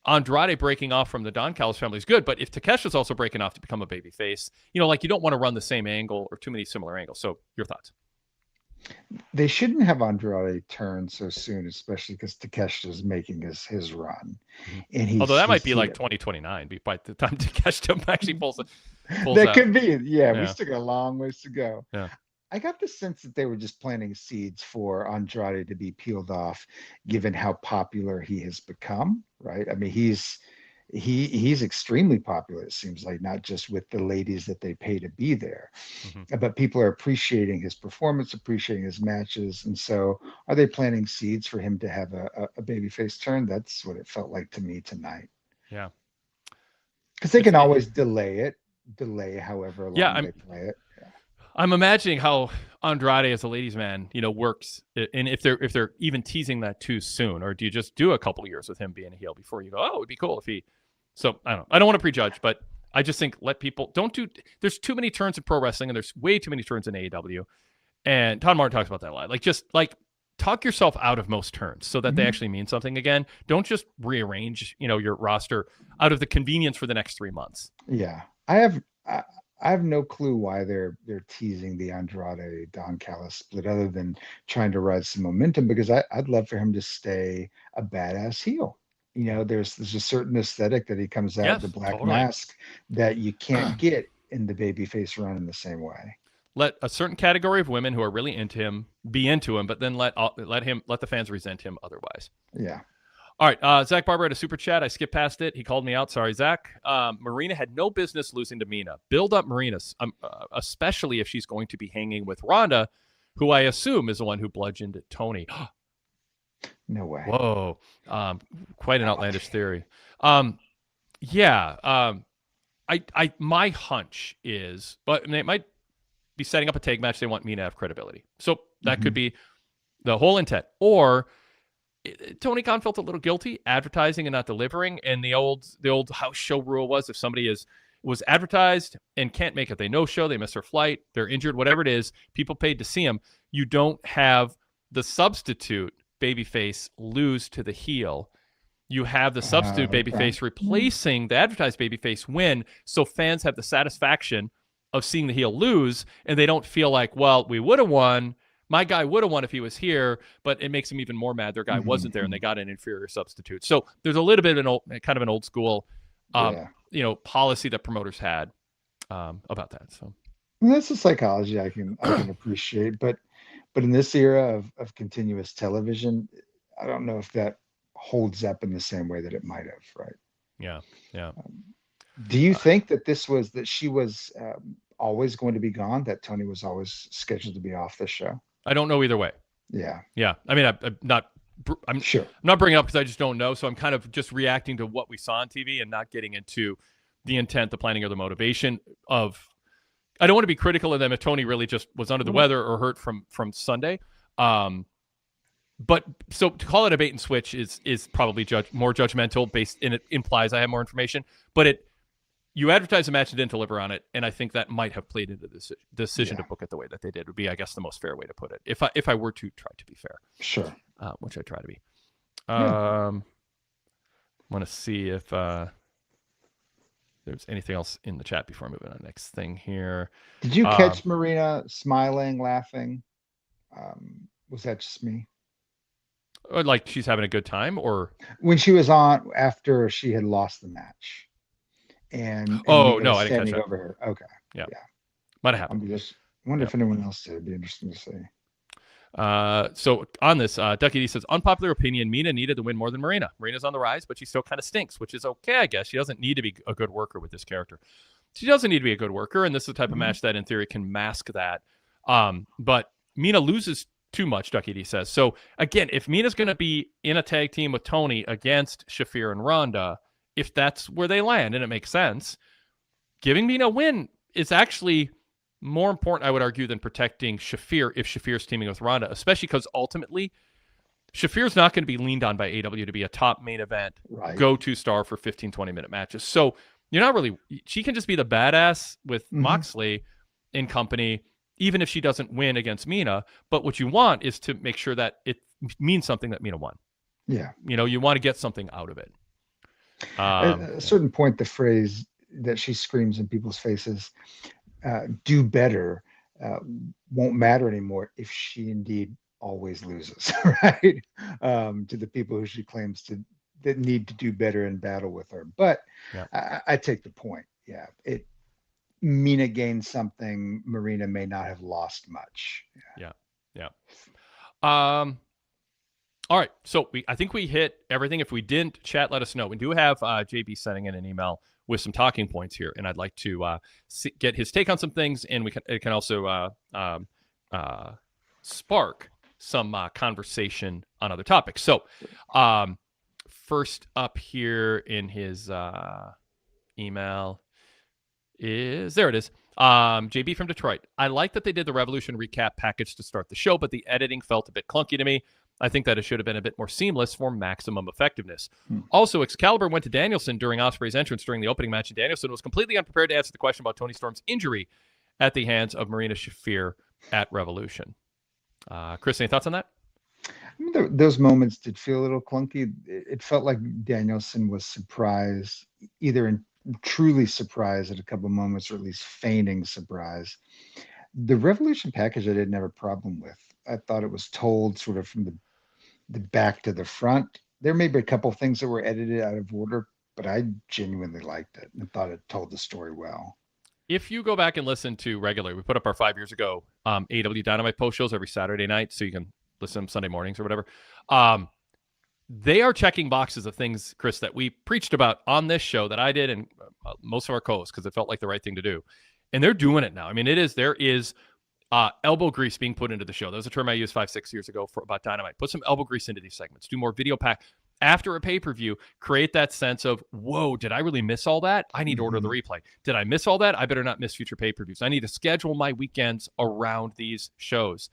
Andrade breaking off from the Don Callis family is good. But if Takesha's also breaking off to become a babyface, you don't want to run the same angle or too many similar angles. So your thoughts? They shouldn't have Andrade turn so soon, especially because Takesha is making his run. And although that might be like 2029 by the time Takesha actually pulls that out. Could be. Yeah, we still got a long ways to go. Yeah. I got the sense that they were just planting seeds for Andrade to be peeled off, given how popular he has become, right? I mean, he's extremely popular, it seems like, not just with the ladies that they pay to be there, but people are appreciating his performance, appreciating his matches. And so are they planting seeds for him to have a babyface turn? That's what it felt like to me tonight. Yeah. Because they can always delay however long they play it. Yeah. I'm imagining how Andrade as a ladies' man, works, and if they're even teasing that too soon, or do you just do a couple of years with him being a heel before you go, oh, it would be cool if he. So I don't want to prejudge, but I just think let people there's too many turns in pro wrestling, and there's way too many turns in AEW, and Todd Martin talks about that a lot. Like, just like talk yourself out of most turns so that they actually mean something again. Don't just rearrange, your roster out of the convenience for the next 3 months. Yeah, I have no clue why they're teasing the Andrade Don Callis split, other than trying to ride some momentum, because I'd love for him to stay a badass heel. There's a certain aesthetic that he comes out of the black mask that you can't get in the babyface run in the same way. Let a certain category of women who are really into him be into him, but then let the fans resent him otherwise. Yeah. All right, Zach Barber had a super chat. I skipped past it. He called me out. Sorry, Zach. Marina had no business losing to Mina. Build up Marina, especially if she's going to be hanging with Ronda, who I assume is the one who bludgeoned Tony. No way. Whoa. Quite an outlandish theory. My hunch is, but they might be setting up a tag match. They want Mina to have credibility. So that could be, The whole intent. Or Tony Khan felt a little guilty advertising and not delivering. And the old house show rule was if somebody was advertised and can't make it, they no show, they miss their flight, they're injured, whatever it is, people paid to see them. You don't have the substitute babyface lose to the heel. You have the substitute babyface replacing the advertised babyface win, so fans have the satisfaction of seeing the heel lose, and they don't feel like, well, we would have won. My guy would have won if he was here, but it makes them even more mad their guy wasn't there and they got an inferior substitute. So there's a little bit of an old school, policy that promoters had about that. So that's the psychology I can appreciate, but in this era of continuous television, I don't know if that holds up in the same way that it might have, right? Yeah. Do you think that she was always going to be gone, that Tony was always scheduled to be off the show? I don't know either way. Yeah. I mean, I'm sure. I'm not bringing it up because I just don't know. So I'm kind of just reacting to what we saw on TV and not getting into the intent, the planning, or the motivation of. I don't want to be critical of them if Tony really just was under the weather or hurt from Sunday. But so to call it a bait and switch is probably more judgmental based, and it implies I have more information. But you advertise a match and didn't deliver on it, and I think that might have played into the decision to book it the way that they did. Would be, I guess, the most fair way to put it. If I were to try to be fair, sure, which I try to be. Want to see if there's anything else in the chat before I move on to the next thing here. Did you catch Marina smiling, laughing? Was that just me? Like she's having a good time, or when she was on after she had lost the match, and no, I didn't catch that. Over her. Okay, yeah, might have happened. I wonder if anyone else did. It'd be interesting to see. So on this, Ducky D says, unpopular opinion, Mina needed to win more than Marina. Marina's on the rise, but she still kind of stinks, which is okay, I guess. She doesn't need to be a good worker with this character. She doesn't need to be a good worker, and this is the type of match that, in theory, can mask that. But Mina loses too much, Ducky D says. So, again, if Mina's going to be in a tag team with Tony against Shafir and Ronda, if that's where they land, and it makes sense, giving Mina a win is actually more important, I would argue, than protecting Shafir if Shafir's teaming with Ronda, especially because ultimately Shafir's not going to be leaned on by AEW to be a top main event go-to star for 15, 20-minute matches. So you're not really – she can just be the badass with Moxley in company, even if she doesn't win against Mina. But what you want is to make sure that it means something that Mina won. Yeah. You want to get something out of it. At a certain point, the phrase that she screams in people's faces – do better won't matter anymore if she indeed always loses, right? To the people who she claims that need to do better in battle with her. But I take the point. Yeah, Mina gained something. Marina may not have lost much. Yeah. All right. So I think we hit everything. If we didn't, chat, let us know. We do have JB sending in an email with some talking points here, and I'd like to get his take on some things, and it can also spark some conversation on other topics. So first up here in his email is, there it is, JB from Detroit. I like that they did the Revolution recap package to start the show, but the editing felt a bit clunky to me. I think that it should have been a bit more seamless for maximum effectiveness. Also, Excalibur went to Danielson during Ospreay's entrance during the opening match, and Danielson was completely unprepared to answer the question about Tony Storm's injury at the hands of Marina Shafir at Revolution. Chris, any thoughts on that? I mean, those moments did feel a little clunky. It felt like Danielson was surprised, either truly surprised at a couple of moments, or at least feigning surprise. The Revolution package I didn't have a problem with. I thought it was told sort of from the back to the front. There may be a couple of things that were edited out of order, but I genuinely liked it and thought it told the story well. If you go back and listen to regularly, we put up our 5 years ago AEW Dynamite post shows every Saturday night, so you can listen to them Sunday mornings or whatever. They are checking boxes of things, Chris, that we preached about on this show that I did and most of our co-hosts, because it felt like the right thing to do. And they're doing it now. I mean, there is elbow grease being put into the show. That was a term I used 5-6 years ago about Dynamite. Put some elbow grease into these segments. Do more video pack. After a pay-per-view, create that sense of, whoa, did I really miss all that? I need to order the replay. Did I miss all that? I better not miss future pay-per-views. I need to schedule my weekends around these shows.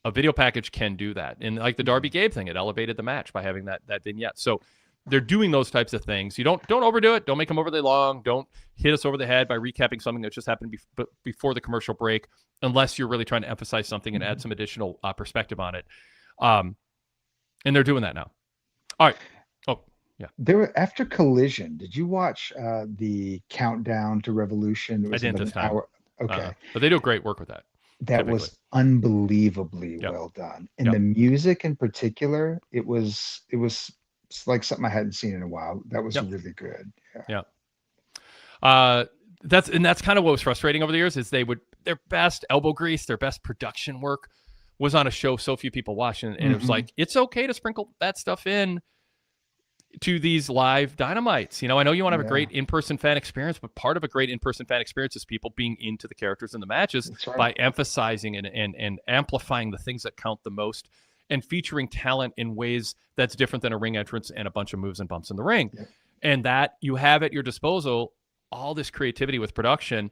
A video package can do that. And like the Darby Gabe thing, it elevated the match by having that vignette. So they're doing those types of things. You don't overdo it. Don't make them overly long. Don't hit us over the head by recapping something that just happened before the commercial break, unless you're really trying to emphasize something and add some additional perspective on it. And they're doing that now. All right. Oh, yeah. There were, after Collision, did you watch the countdown to Revolution? It was I didn't about this an time. hour. Okay. But they do great work with that. That typically. Was unbelievably well done. And the music in particular, it was like something I hadn't seen in a while. That was really good. Yeah. That's kind of what was frustrating over the years is their best elbow grease, their best production work was on a show so few people watched. And it was like, it's okay to sprinkle that stuff in to these live Dynamites. You know, I know you want to have a great in-person fan experience, but part of a great in-person fan experience is people being into the characters in the matches by emphasizing and amplifying the things that count the most and featuring talent in ways that's different than a ring entrance and a bunch of moves and bumps in the ring. And that you have at your disposal all this creativity with production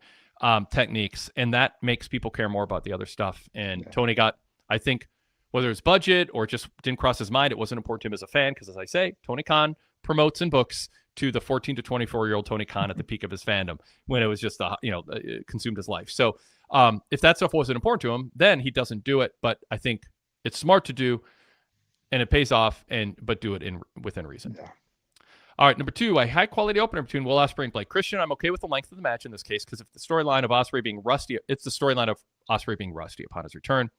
techniques, and that makes people care more about the other stuff. And Tony got, I think, whether it's budget or just didn't cross his mind, it wasn't important to him as a fan, because as I say, Tony Khan promotes and books to the 14 to 24-year-old Tony Khan at the peak of his fandom, when it was just consumed his life. So if that stuff wasn't important to him, then he doesn't do it. But I think it's smart to do, and it pays off, but do it within reason. All right, number 2, a high-quality opener between Will Ospreay and Blake Christian. I'm okay with the length of the match in this case, because if the storyline of Ospreay being rusty, it's the storyline of Ospreay being rusty upon his return.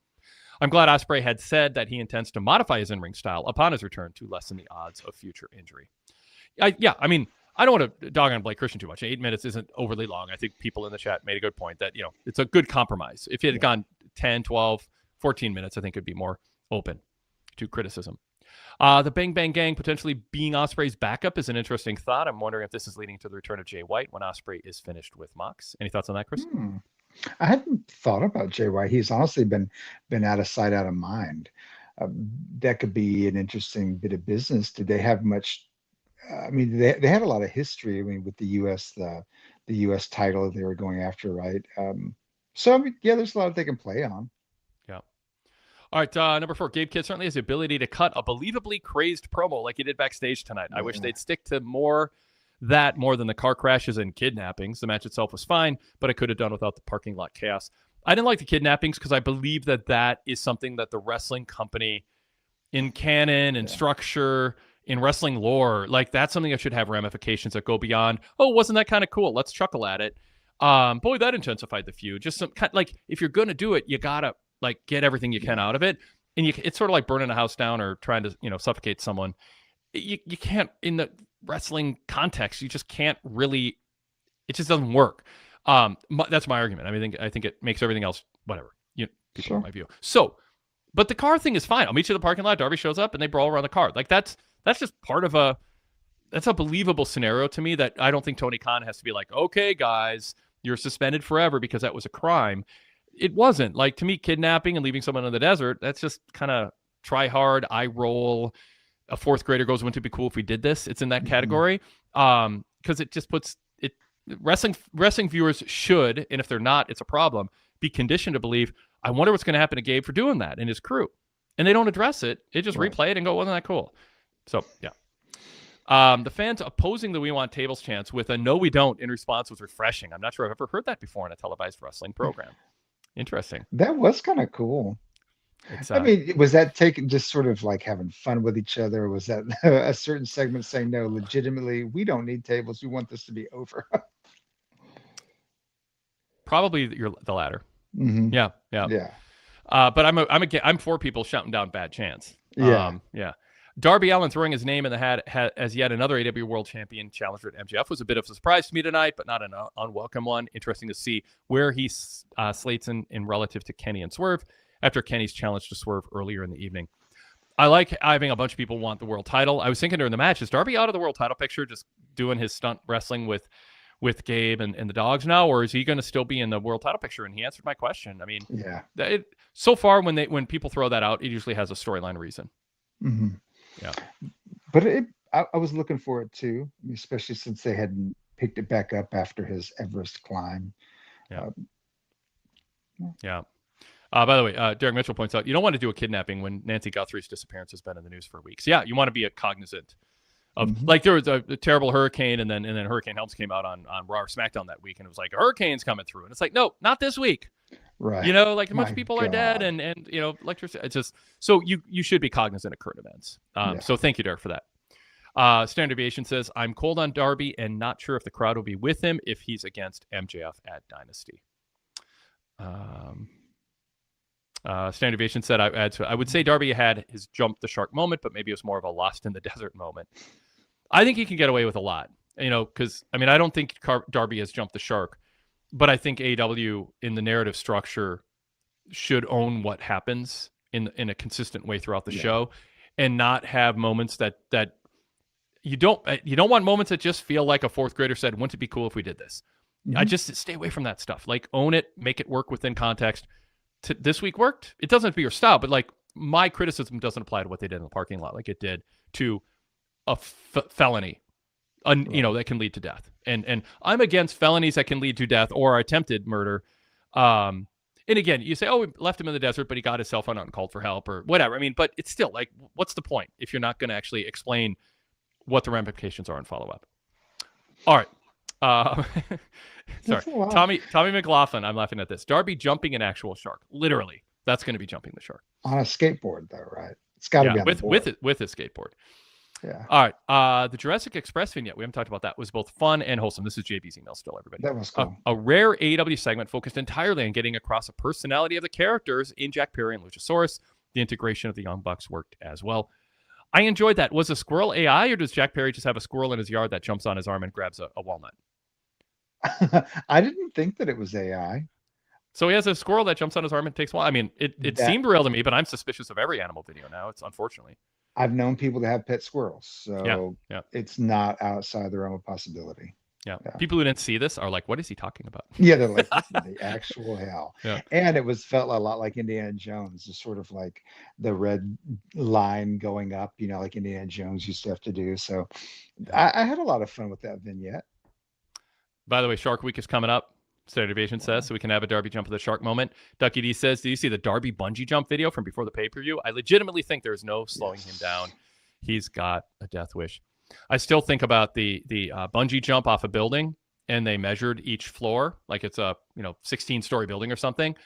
I'm glad Ospreay had said that he intends to modify his in-ring style upon his return to lessen the odds of future injury. I mean, I don't want to dog on Blake Christian too much. 8 minutes isn't overly long. I think people in the chat made a good point that, it's a good compromise. If it had gone 10, 12, 14 minutes, I think it'd be more open to criticism. The Bang Bang Gang potentially being Ospreay's backup is an interesting thought. I'm wondering if this is leading to the return of Jay White when Ospreay is finished with Mox. Any thoughts on that, Chris? I hadn't thought about Jay White. He's honestly been out of sight, out of mind. That could be an interesting bit of business. Did they have much? I mean, they had a lot of history. I mean, with the U.S. the U.S. title that they were going after, right? So I mean, there's a lot they can play on. Yeah. All right, number 4, Gabe Kidd certainly has the ability to cut a believably crazed promo like he did backstage tonight. I wish they'd stick to more than the car crashes and kidnappings. The match itself was fine, but I could have done without the parking lot chaos. I didn't like the kidnappings because I believe that is something that the wrestling company in canon and structure, in wrestling lore, like that's something that should have ramifications that go beyond, oh, wasn't that kind of cool? Let's chuckle at it. Boy, that intensified the feud. Just some kind, like, if you're going to do it, you got to like get everything you can out of it. And it's sort of like burning a house down or trying to, suffocate someone. You can't, in the wrestling context, you just can't really, it just doesn't work. That's my argument. I mean, I think it makes everything else, whatever, people my view. So, but the car thing is fine. I'll meet you in the parking lot. Darby shows up and they brawl around the car. Like that's just part of that's a believable scenario to me that I don't think Tony Khan has to be like, okay, guys, you're suspended forever because that was a crime. It wasn't. Like, to me, kidnapping and leaving someone in the desert, that's just kind of try hard, eye roll. A 4th grader goes, wouldn't it be cool if we did this? It's in that category. Because it just puts it, wrestling viewers should, and if they're not, it's a problem, be conditioned to believe, I wonder what's going to happen to Gabe for doing that and his crew. And they don't address it. They just replay it and go, wasn't that cool? So, yeah. The fans opposing the We Want Tables chants with a no, we don't in response was refreshing. I'm not sure I've ever heard that before in a televised wrestling program. Interesting. That was kind of cool. I mean, was that taken just sort of like having fun with each other? Or was that a certain segment saying, no, legitimately, we don't need tables. We want this to be over? Probably the latter. Yeah. But I'm for people shouting down bad chants. Yeah. Darby Allin throwing his name in the hat as yet another AEW World Champion challenger at MJF was a bit of a surprise to me tonight, but not an unwelcome one. Interesting to see where he slates in relative to Kenny and Swerve after Kenny's challenge to Swerve earlier in the evening. I like having a bunch of people want the world title. I was thinking during the match, is Darby out of the world title picture, just doing his stunt wrestling with Gabe and the dogs now, or is he going to still be in the world title picture? And he answered my question. I mean, so far when people throw that out, it usually has a storyline reason. Yeah, but I was looking for it too, especially since they hadn't picked it back up after his Everest climb. By the way, Derek Mitchell points out, you don't want to do a kidnapping when Nancy Guthrie's disappearance has been in the news for weeks. Yeah, you want to be cognizant of, like, there was a terrible hurricane, and then Hurricane Helms came out on Raw or SmackDown that week, and it was like, a hurricane's coming through. And it's like, no, not this week. Right. You know, like, a bunch of My people are dead, God. and you know, electricity. It's just, so you should be cognizant of current events. So thank you, Derek, for that. Standard Deviation says, I'm cold on Darby and not sure if the crowd will be with him if he's against MJF at Dynasty. Standard Deviation said, I would say Darby had his jump the shark moment, but maybe it was more of a lost in the desert moment. I think he can get away with a lot, you know, because, I mean, I don't think Darby has jumped the shark, but I think AEW in the narrative structure should own what happens in a consistent way throughout the show, and not have moments that you don't want moments that just feel like a fourth grader said, wouldn't it be cool if we did this? I just stay away from that stuff. Like, own it, make it work within context. This week worked. It doesn't have to be your style, but like, my criticism doesn't apply to what they did in the parking lot, like it did to a felony, you know, that can lead to death. And I'm against felonies that can lead to death or attempted murder. And again, you say, oh, we left him in the desert, but he got his cell phone out and called for help or whatever. I mean, but it's still like, what's the point if you're not going to actually explain what the ramifications are and follow up? All right. Sorry, Tommy McLaughlin. I'm laughing at this. Darby jumping an actual shark. Literally, that's going to be jumping the shark on a skateboard, though, right? It's got to be on with his skateboard. Yeah. All right. The Jurassic Express vignette, we haven't talked about that, was both fun and wholesome. This is JB's email still, everybody. That was cool. A rare AEW segment focused entirely on getting across a personality of the characters in Jack Perry and Luchasaurus. The integration of the Young Bucks worked as well. I enjoyed that. Was a squirrel AI, or does Jack Perry just have a squirrel in his yard that jumps on his arm and grabs a walnut? I didn't think that it was AI. So he has a squirrel that jumps on his arm and takes one. I mean, it seemed real to me, but I'm suspicious of every animal video now. It's unfortunately. I've known people to have pet squirrels, so yeah. It's not outside the realm of possibility. Yeah. People who didn't see this are like, what is he talking about? Yeah, they're like, what the actual hell? Yeah. And it felt a lot like Indiana Jones, just sort of like the red line going up, you know, like Indiana Jones used to have to do. So I had a lot of fun with that vignette. By the way, Shark Week is coming up. Standard Deviation says, so we can have a Darby jump of the shark moment. Ducky D says, do you see the Darby bungee jump video from before the pay-per-view? I legitimately think there's no slowing him down. He's got a death wish. I still think about the bungee jump off a building, and they measured each floor, like it's a 16-story building or something,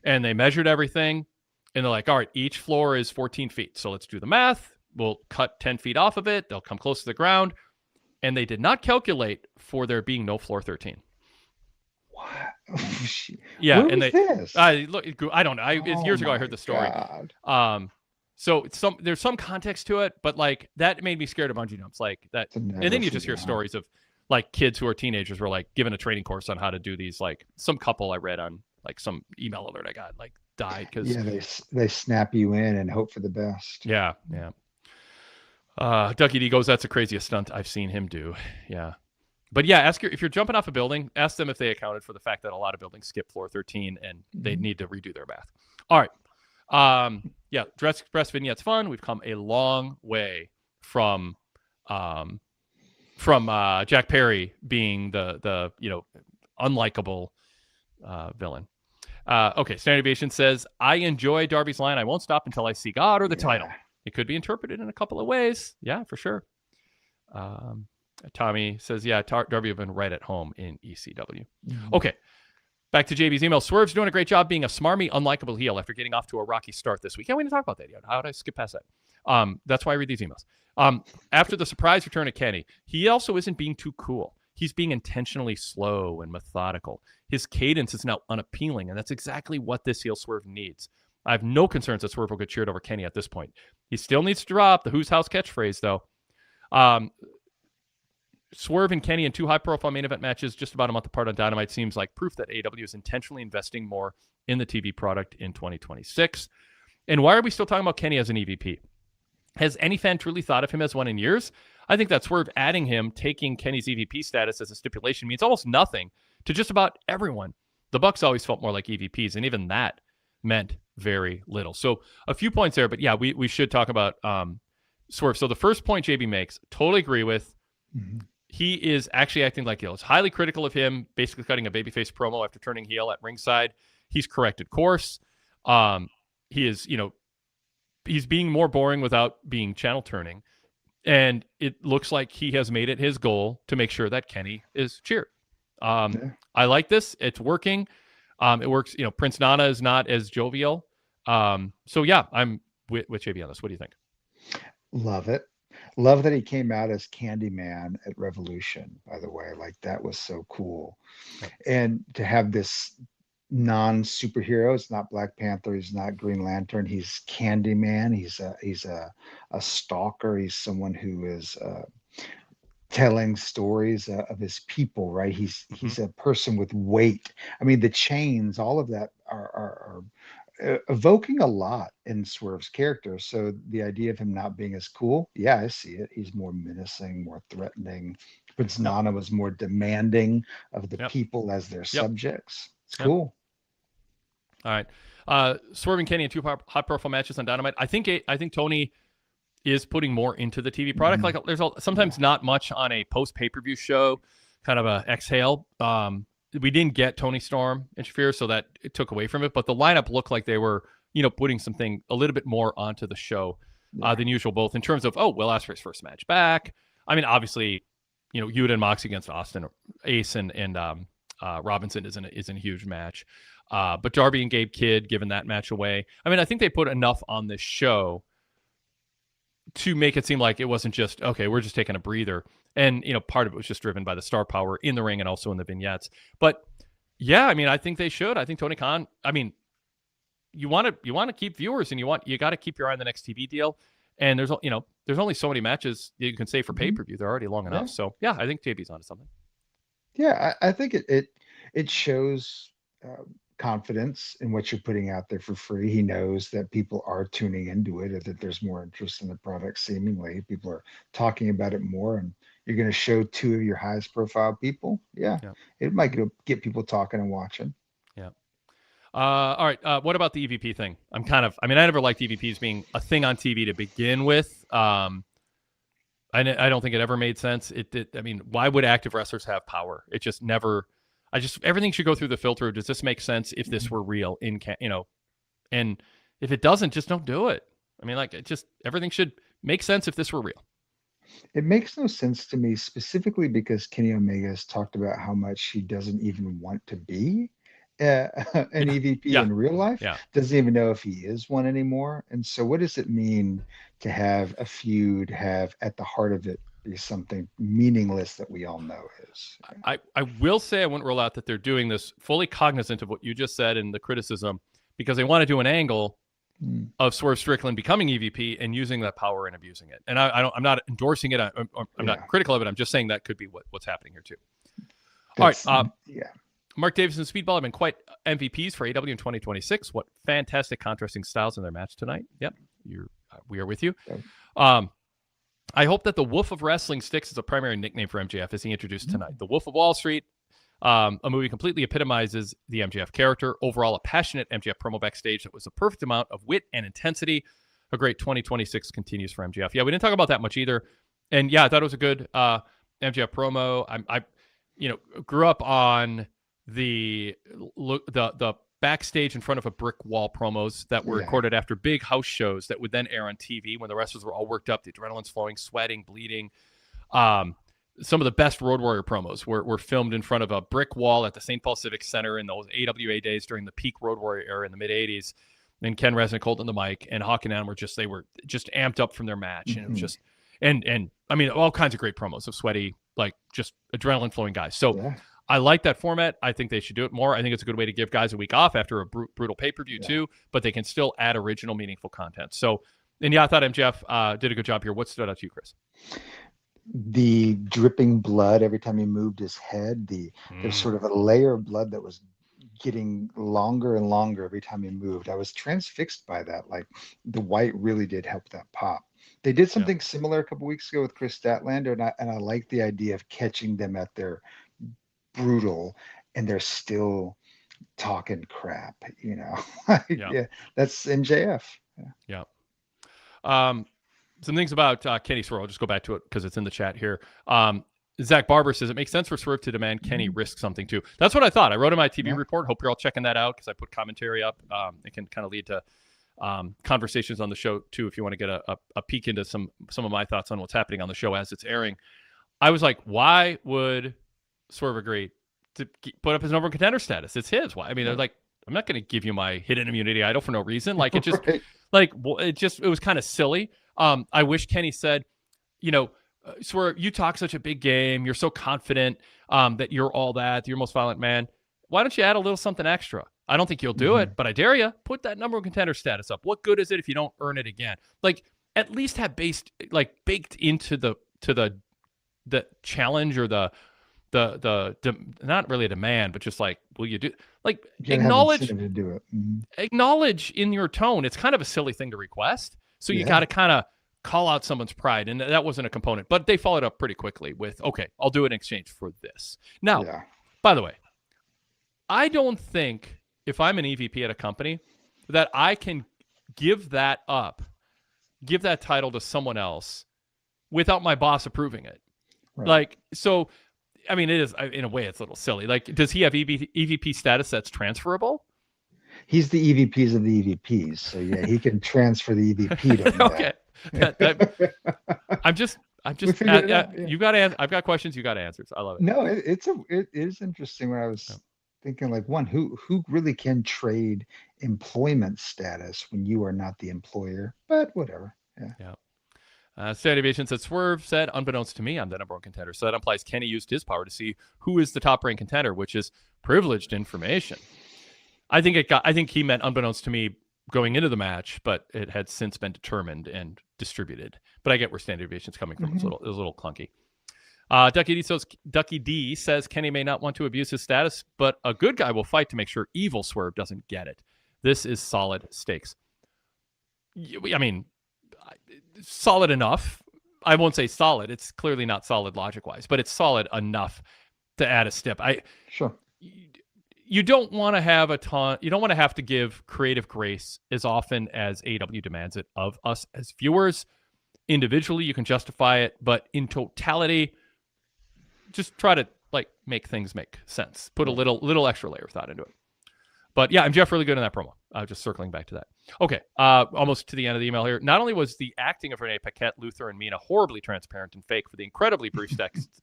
and they measured everything, and they're like, all right, each floor is 14 feet, so let's do the math. We'll cut 10 feet off of it. They'll come close to the ground, and they did not calculate for there being no floor 13. What? Yeah, Where and was they this? I don't know. Years ago I heard the story. God. So there's some context to it, but like that made me scared of bungee jumps, like that. And then you just hear stories of like kids who are teenagers were like given a training course on how to do these. Like some couple I read on like some email alert I got like died because they snap you in and hope for the best. Yeah. Ducky D goes, that's the craziest stunt I've seen him do. Yeah. But yeah, if you're jumping off a building, ask them if they accounted for the fact that a lot of buildings skip floor 13 and they need to redo their math. All right. Yeah, Dress Express vignette's fun. We've come a long way from Jack Perry being the unlikable villain. Okay, Standard Deviation says, I enjoy Darby's line, I won't stop until I see God or the title. It could be interpreted in a couple of ways. Yeah, for sure. Tommy says, yeah, Darby have been right at home in ECW. Okay, back to JB's email. Swerve's doing a great job being a smarmy, unlikable heel after getting off to a rocky start this week. Yeah, we didn't talk about that yet. How did I skip past that? That's why I read these emails. After the surprise return of Kenny, he also isn't being too cool. He's being intentionally slow and methodical. His cadence is now unappealing, and that's exactly what this heel Swerve needs. I have no concerns that Swerve will get cheered over Kenny at this point. He still needs to drop the Who's House catchphrase, though. Swerve and Kenny in two high-profile main event matches just about a month apart on Dynamite seems like proof that AEW is intentionally investing more in the TV product in 2026. And why are we still talking about Kenny as an EVP? Has any fan truly thought of him as one in years? I think that Swerve adding him, taking Kenny's EVP status as a stipulation means almost nothing to just about everyone. The Bucks always felt more like EVPs, and even that meant very little. So a few points there, but yeah, we should talk about Swerve. So the first point JB makes, totally agree with. He is actually acting like heel. It's highly critical of him, basically cutting a babyface promo after turning heel at ringside. He's corrected course. He is, he's being more boring without being channel turning. And it looks like he has made it his goal to make sure that Kenny is cheered. I like this. It's working. It works. Prince Nana is not as jovial. So yeah, I'm with JB on this. What do you think? Love it. Love that he came out as Candyman at Revolution, by the way. Like that was so cool. Yep. And to have this non-superhero, it's not Black Panther, he's not Green Lantern, he's Candyman. He's a stalker. He's someone who is telling stories of his people, right? He's a person with weight. I mean, the chains, all of that are evoking a lot in Swerve's character. So the idea of him not being as cool, yeah, I see it. He's more menacing, more threatening. Prince Nana was more demanding of the people as their subjects. It's cool. All right. Swerve and Kenny in 2 high profile matches on Dynamite. I think Tony is putting more into the TV product. Like there's sometimes not much on a post pay-per-view show, kind of a exhale. We didn't get Tony Storm and Shafir, so that it took away from it. But the lineup looked like they were, putting something a little bit more onto the show than usual, both in terms of, Will Ospreay's first match back. I mean, obviously, Yuta and Moxley against Austin, Ace and Robinson isn't a huge match. But Darby and Gabe Kidd giving that match away. I mean, I think they put enough on this show to make it seem like it wasn't just, okay, we're just taking a breather. And, part of it was just driven by the star power in the ring and also in the vignettes. But yeah, I mean, I think they should. I think Tony Khan, I mean, you want to keep viewers and you got to keep your eye on the next TV deal. And there's only so many matches you can say for pay-per-view. They're already long enough. So yeah, I think JB's onto something. Yeah, I think it shows confidence in what you're putting out there for free. He knows that people are tuning into it, or that there's more interest in the product. Seemingly, people are talking about it more, and you're going to show 2 of your highest profile people. Yeah. It might get people talking and watching. Yeah. All right. What about the EVP thing? I never liked EVPs being a thing on TV to begin with. I don't think it ever made sense. I mean, why would active wrestlers have power? It just never. Everything should go through the filter. Does this make sense if this were real and if it doesn't, just don't do it. I mean, everything should make sense if this were real. It makes no sense to me, specifically because Kenny Omega has talked about how much he doesn't even want to be an EVP in real life. Doesn't even know if he is one anymore. And so what does it mean to have a feud have at the heart of it be something meaningless that we all know is? I will say I wouldn't rule out that they're doing this fully cognizant of what you just said and the criticism, because they want to do an angle of Swerve Strickland becoming EVP and using that power and abusing it. And I'm not endorsing it. I'm not critical of it. I'm just saying that could be what's happening here too. All right. Mark Davis and Speedball have been quite MVPs for AEW in 2026. What fantastic contrasting styles in their match tonight. Yep. We are with you. I hope that the Wolf of Wrestling sticks as a primary nickname for MJF as he introduced tonight. The Wolf of Wall Street, a movie completely epitomizes the MJF character. Overall, a passionate MJF promo backstage that was a perfect amount of wit and intensity. A great 2026 continues for MJF. Yeah, we didn't talk about that much either. And yeah, I thought it was a good MJF promo. I grew up on the backstage in front of a brick wall promos that were recorded after big house shows that would then air on TV when the wrestlers were all worked up, the adrenaline's flowing, sweating, bleeding. Some of the best Road Warrior promos were filmed in front of a brick wall at the St. Paul Civic Center in those AWA days during the peak Road Warrior era in the mid 80s. And Ken Resnick holding the mic, and Hawk and Adam were just amped up from their match. And it was just, and I mean, all kinds of great promos of sweaty, like just adrenaline flowing guys. So I like that format. I think they should do it more. I think it's a good way to give guys a week off after a brutal pay-per-view too, but they can still add original, meaningful content. So, and yeah, I thought MJF did a good job here. What stood out to you, Chris? The dripping blood every time he moved his head. There's sort of a layer of blood that was getting longer and longer every time he moved. I was transfixed by that. Like the white really did help that pop. They did something similar a couple weeks ago with Chris Statlander, and I like the idea of catching them at their brutal and they're still talking crap, that's MJF. Some things about Kenny Swerve. I'll just go back to it because it's in the chat here. Zach Barber says it makes sense for Swerve to demand Kenny risk something too. That's what I thought. I wrote in my TV report. Hope you're all checking that out because I put commentary up. It can kind of lead to conversations on the show too if you want to get a peek into some of my thoughts on what's happening on the show as it's airing. I was like, why would Swerve agree to put up his number one contender status? It's his. Why? I mean, they're like, I'm not going to give you my hidden immunity idol for no reason. Like it just, it was kind of silly. I wish Kenny said, Swerve, you talk such a big game. You're so confident that you're all that. You're most violent man. Why don't you add a little something extra? I don't think you'll do it, but I dare you. Put that number one contender status up. What good is it if you don't earn it again? Like at least have baked into the challenge or the not really a demand, but just like, will you do? Like acknowledge to do it. Acknowledge in your tone. It's kind of a silly thing to request. So you got to kind of call out someone's pride, and that wasn't a component. But they followed up pretty quickly with, okay, I'll do it in exchange for this. Now, by the way, I don't think if I'm an EVP at a company that I can give that up, give that title to someone else without my boss approving it. Right. Like, so, I mean, it is, in a way, it's a little silly. Like, does he have EVP status that's transferable? He's the EVPs of the EVPs. So, yeah, he can transfer the EVP to okay. I'm just, you got to, I've got questions, you got answers. I love it. No, it is interesting when I was thinking, like, who really can trade employment status when you are not the employer, but whatever. Yeah. Standard Deviation said, Swerve said, unbeknownst to me, I'm the number one contender. So that implies Kenny used his power to see who is the top ranked contender, which is privileged information. I think he meant unbeknownst to me going into the match, but it had since been determined and distributed. But I get where Standard Deviation is coming from. It was a little clunky. Ducky D says Kenny may not want to abuse his status, but a good guy will fight to make sure evil Swerve doesn't get it. This is solid stakes. I mean, solid enough. I won't say solid. It's clearly not solid logic-wise, but it's solid enough to add a step. Sure. You don't want to have a ton. You don't want to have to give creative grace as often as AEW demands it of us as viewers. Individually, you can justify it, but in totality, just try to make things make sense. Put a little extra layer of thought into it. But yeah, I'm Jeff really good in that promo. Just circling back to that. Okay, almost to the end of the email here. Not only was the acting of Renee Paquette, Luther, and Mina horribly transparent and fake for the incredibly brief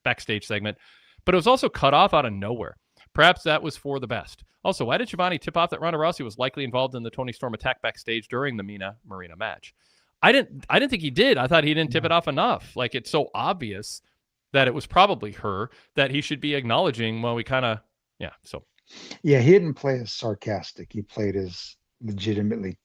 backstage segment, but it was also cut off out of nowhere. Perhaps that was for the best. Also, why did Shivani tip off that Ronda Rousey was likely involved in the Toni Storm attack backstage during the Mina Marina match? I didn't think he did. I thought he didn't tip it off enough. Like, it's so obvious that it was probably her that he should be acknowledging. Well, we kind of, Yeah, he didn't play as sarcastic. He played as legitimately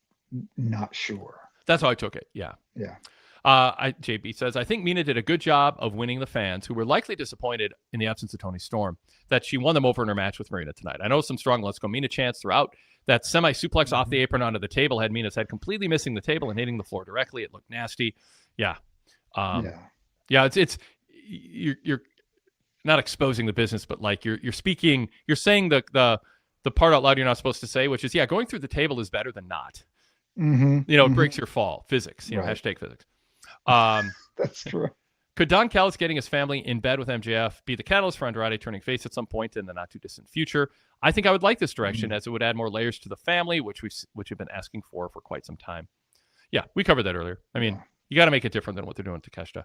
not sure. That's how I took it. Yeah. Yeah. JB says, I think Mina did a good job of winning the fans who were likely disappointed in the absence of Toni Storm, that she won them over in her match with Marina tonight. I know some strong Let's Go Mina chants throughout. That semi-suplex off the apron onto the table had Mina's head completely missing the table and hitting the floor directly. It looked nasty. Yeah. It's you're not exposing the business, but like you're saying the part out loud you're not supposed to say, which is, going through the table is better than not. It breaks your fall. Physics, hashtag physics. That's true. Could Don Callis getting his family in bed with MJF be the catalyst for Andrade turning face at some point in the not too distant future? I think I would like this direction as it would add more layers to the family, which we've been asking for quite some time. Yeah, we covered that earlier. I mean, you got to make it different than what they're doing to Takeshita.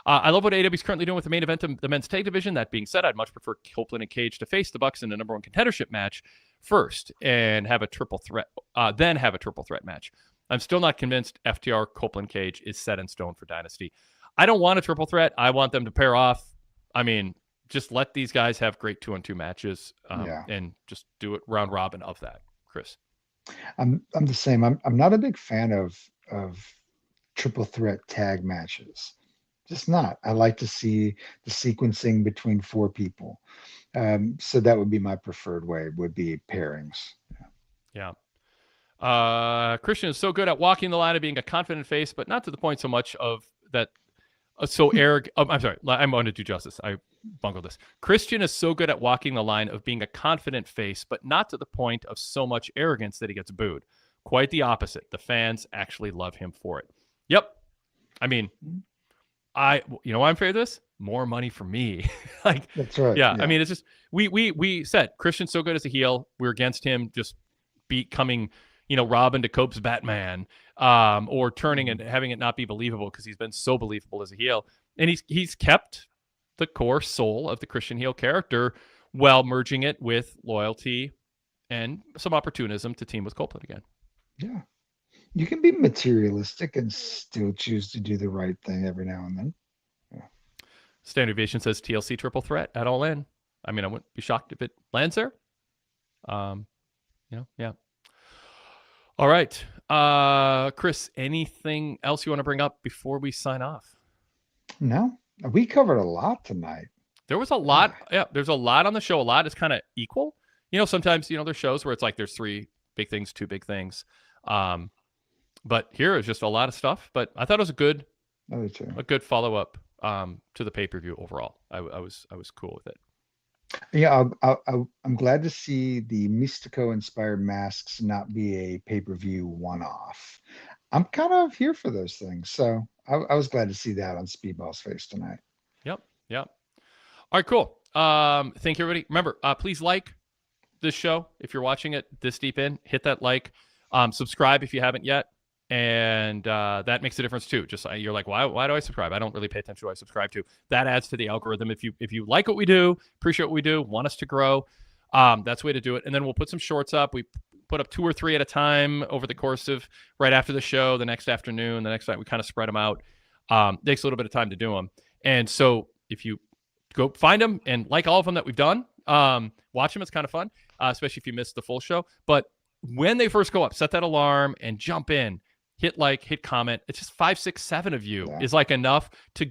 I love what AEW is currently doing with the main event of the men's tag division. That being said, I'd much prefer Copeland and Cage to face the Bucks in the number one contendership match first and have a triple threat, then have a triple threat match. I'm still not convinced FTR Copeland Cage is set in stone for Dynasty. I don't want a triple threat. I want them to pair off. I mean, just let these guys have great 2-on-2 matches and just do it round robin of that. Chris, I'm the same. I'm not a big fan of triple threat tag matches. Just not. I like to see the sequencing between four people. So that would be my preferred way, would be pairings. Yeah. Christian is so good at walking the line of being a confident face, but not to the point so much of that. So arrogant. I'm sorry. I'm going to do justice. I bungled this. Christian is so good at walking the line of being a confident face, but not to the point of so much arrogance that he gets booed. Quite the opposite. The fans actually love him for it. Yep. I mean, you know why I'm afraid of this? More money for me. Like, That's right. yeah. I mean, it's just, we said Christian's so good as a heel. We're against him just becoming, Robin to Cope's Batman, or turning and having it not be believable because he's been so believable as a heel. And he's kept the core soul of the Christian heel character while merging it with loyalty and some opportunism to team with Copeland again. Yeah. You can be materialistic and still choose to do the right thing every now and then. Yeah. Standard Deviation says TLC triple threat at All In. I mean, I wouldn't be shocked if it lands there. Yeah. All right. Chris, anything else you want to bring up before we sign off? No, we covered a lot tonight. There was a lot. Yeah, there's a lot on the show. A lot is kind of equal. Sometimes, there's shows where it's like there's 3 big things, 2 big things. But here is just a lot of stuff. But I thought it was a good follow-up to the pay-per-view overall. I was cool with it. Yeah, I'm glad to see the Mystico-inspired masks not be a pay-per-view one-off. I'm kind of here for those things, so I was glad to see that on Speedball's face tonight. Yep. All right, cool. Thank you, everybody. Remember, please like this show if you're watching it this deep in. Hit that like. Subscribe if you haven't yet. And that makes a difference too. Just you're like, why do I subscribe? I don't really pay attention to what I subscribe to. That adds to the algorithm. If you like what we do, appreciate what we do, want us to grow, that's the way to do it. And then we'll put some shorts up. We put up 2 or 3 at a time over the course of right after the show, the next afternoon, the next night. We kind of spread them out. Takes a little bit of time to do them. And so if you go find them and like all of them that we've done, watch them. It's kind of fun, especially if you missed the full show. But when they first go up, set that alarm and jump in. Hit like, hit comment. It's just 5, 6, 7 of you is like enough to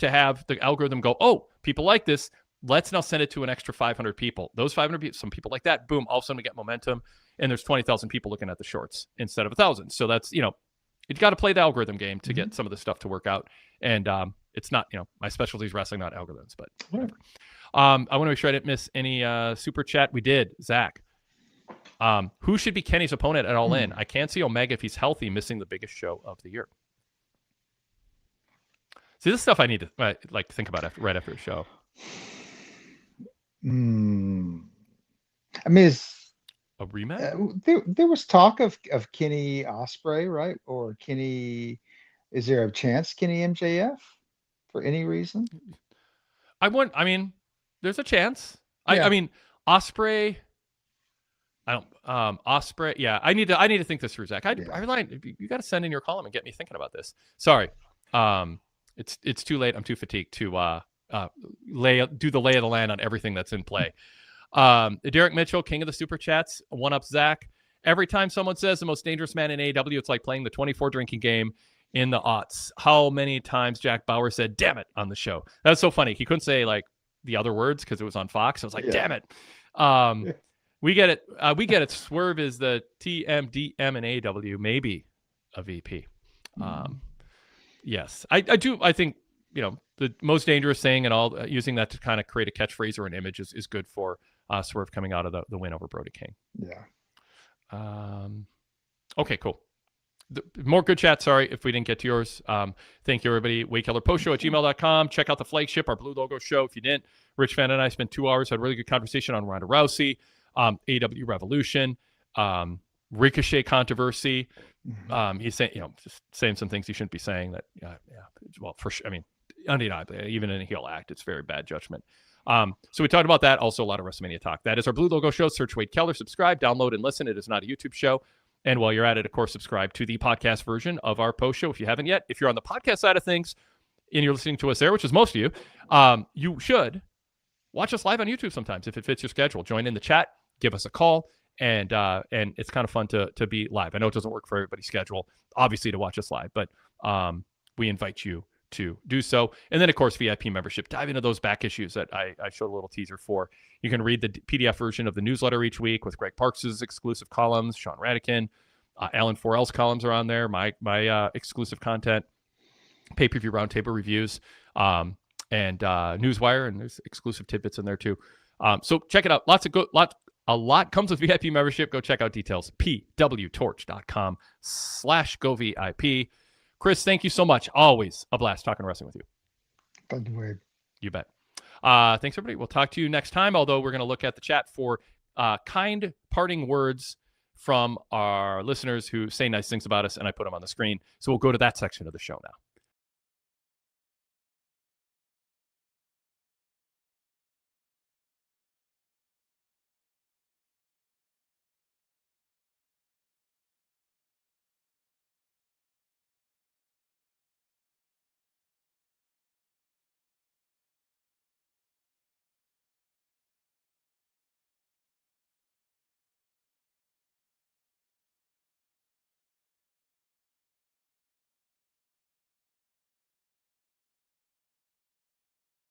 have the algorithm go, oh, people like this. Let's now send it to an extra 500 people. Those 500 people, some people like that, boom, all of a sudden we get momentum. And there's 20,000 people looking at the shorts instead of 1,000. So that's, you've got to play the algorithm game to get some of this stuff to work out. And it's not, my specialty is wrestling, not algorithms, but whatever. I want to make sure I didn't miss any super chat. We did, Zach. Who should be Kenny's opponent at All In? I can't see Omega if he's healthy, missing the biggest show of the year. See, this stuff I need to think about right after the show. I mean, is a rematch? There was talk of Kenny Ospreay, right? Or Kenny? Is there a chance Kenny MJF for any reason? There's a chance. Yeah. I mean, Ospreay. Ospreay. Yeah, I need to think this through, Zach. I rely. You got to send in your column and get me thinking about this. Sorry. It's too late. I'm too fatigued to do the lay of the land on everything that's in play. Derek Mitchell, king of the super chats, one up Zach. Every time someone says the most dangerous man in AEW, it's like playing the 24 drinking game in the aughts. How many times Jack Bauer said "damn it" on the show? That's so funny. He couldn't say like the other words because it was on Fox. I was like, "Damn it." We get it. Swerve is the TMDM and AEW, maybe a VP. Yes, I do. I think the most dangerous thing and all using that to kind of create a catchphrase or an image is good for Swerve coming out of the win over Brody King. Yeah. Okay, cool. More good chat. Sorry if we didn't get to yours. Thank you, everybody. Wade Keller postshow at gmail.com. Check out the flagship, our Blue Logo show. If you didn't, Rich Fan and I spent 2 hours, had a really good conversation on Ronda Rousey, AEW Revolution, Ricochet controversy. He's saying, just saying some things he shouldn't be saying that, well, for sure. I mean, undeniably, even in a heel act, it's very bad judgment. So we talked about that. Also, a lot of WrestleMania talk. That is our Blue Logo show. Search Wade Keller, subscribe, download, and listen. It is not a YouTube show. And while you're at it, of course, subscribe to the podcast version of our post show if you haven't yet. If you're on the podcast side of things and you're listening to us there, which is most of you, you should watch us live on YouTube sometimes if it fits your schedule. Join in the chat, give us a call, and it's kind of fun to be live. I know it doesn't work for everybody's schedule, obviously, to watch us live, but we invite you to do so. And then, of course, VIP membership. Dive into those back issues that I showed a little teaser for. You can read the PDF version of the newsletter each week with Greg Parks' exclusive columns, Sean Radican, Alan Forel's columns are on there, my exclusive content, pay-per-view roundtable reviews, and Newswire, and there's exclusive tidbits in there too. So check it out. A lot comes with VIP membership. Go check out details. pwtorch.com/govip. Chris, thank you so much. Always a blast talking wrestling with you. Thank you, Wade. You bet. Thanks, everybody. We'll talk to you next time, although we're going to look at the chat for kind parting words from our listeners who say nice things about us, and I put them on the screen. So we'll go to that section of the show now.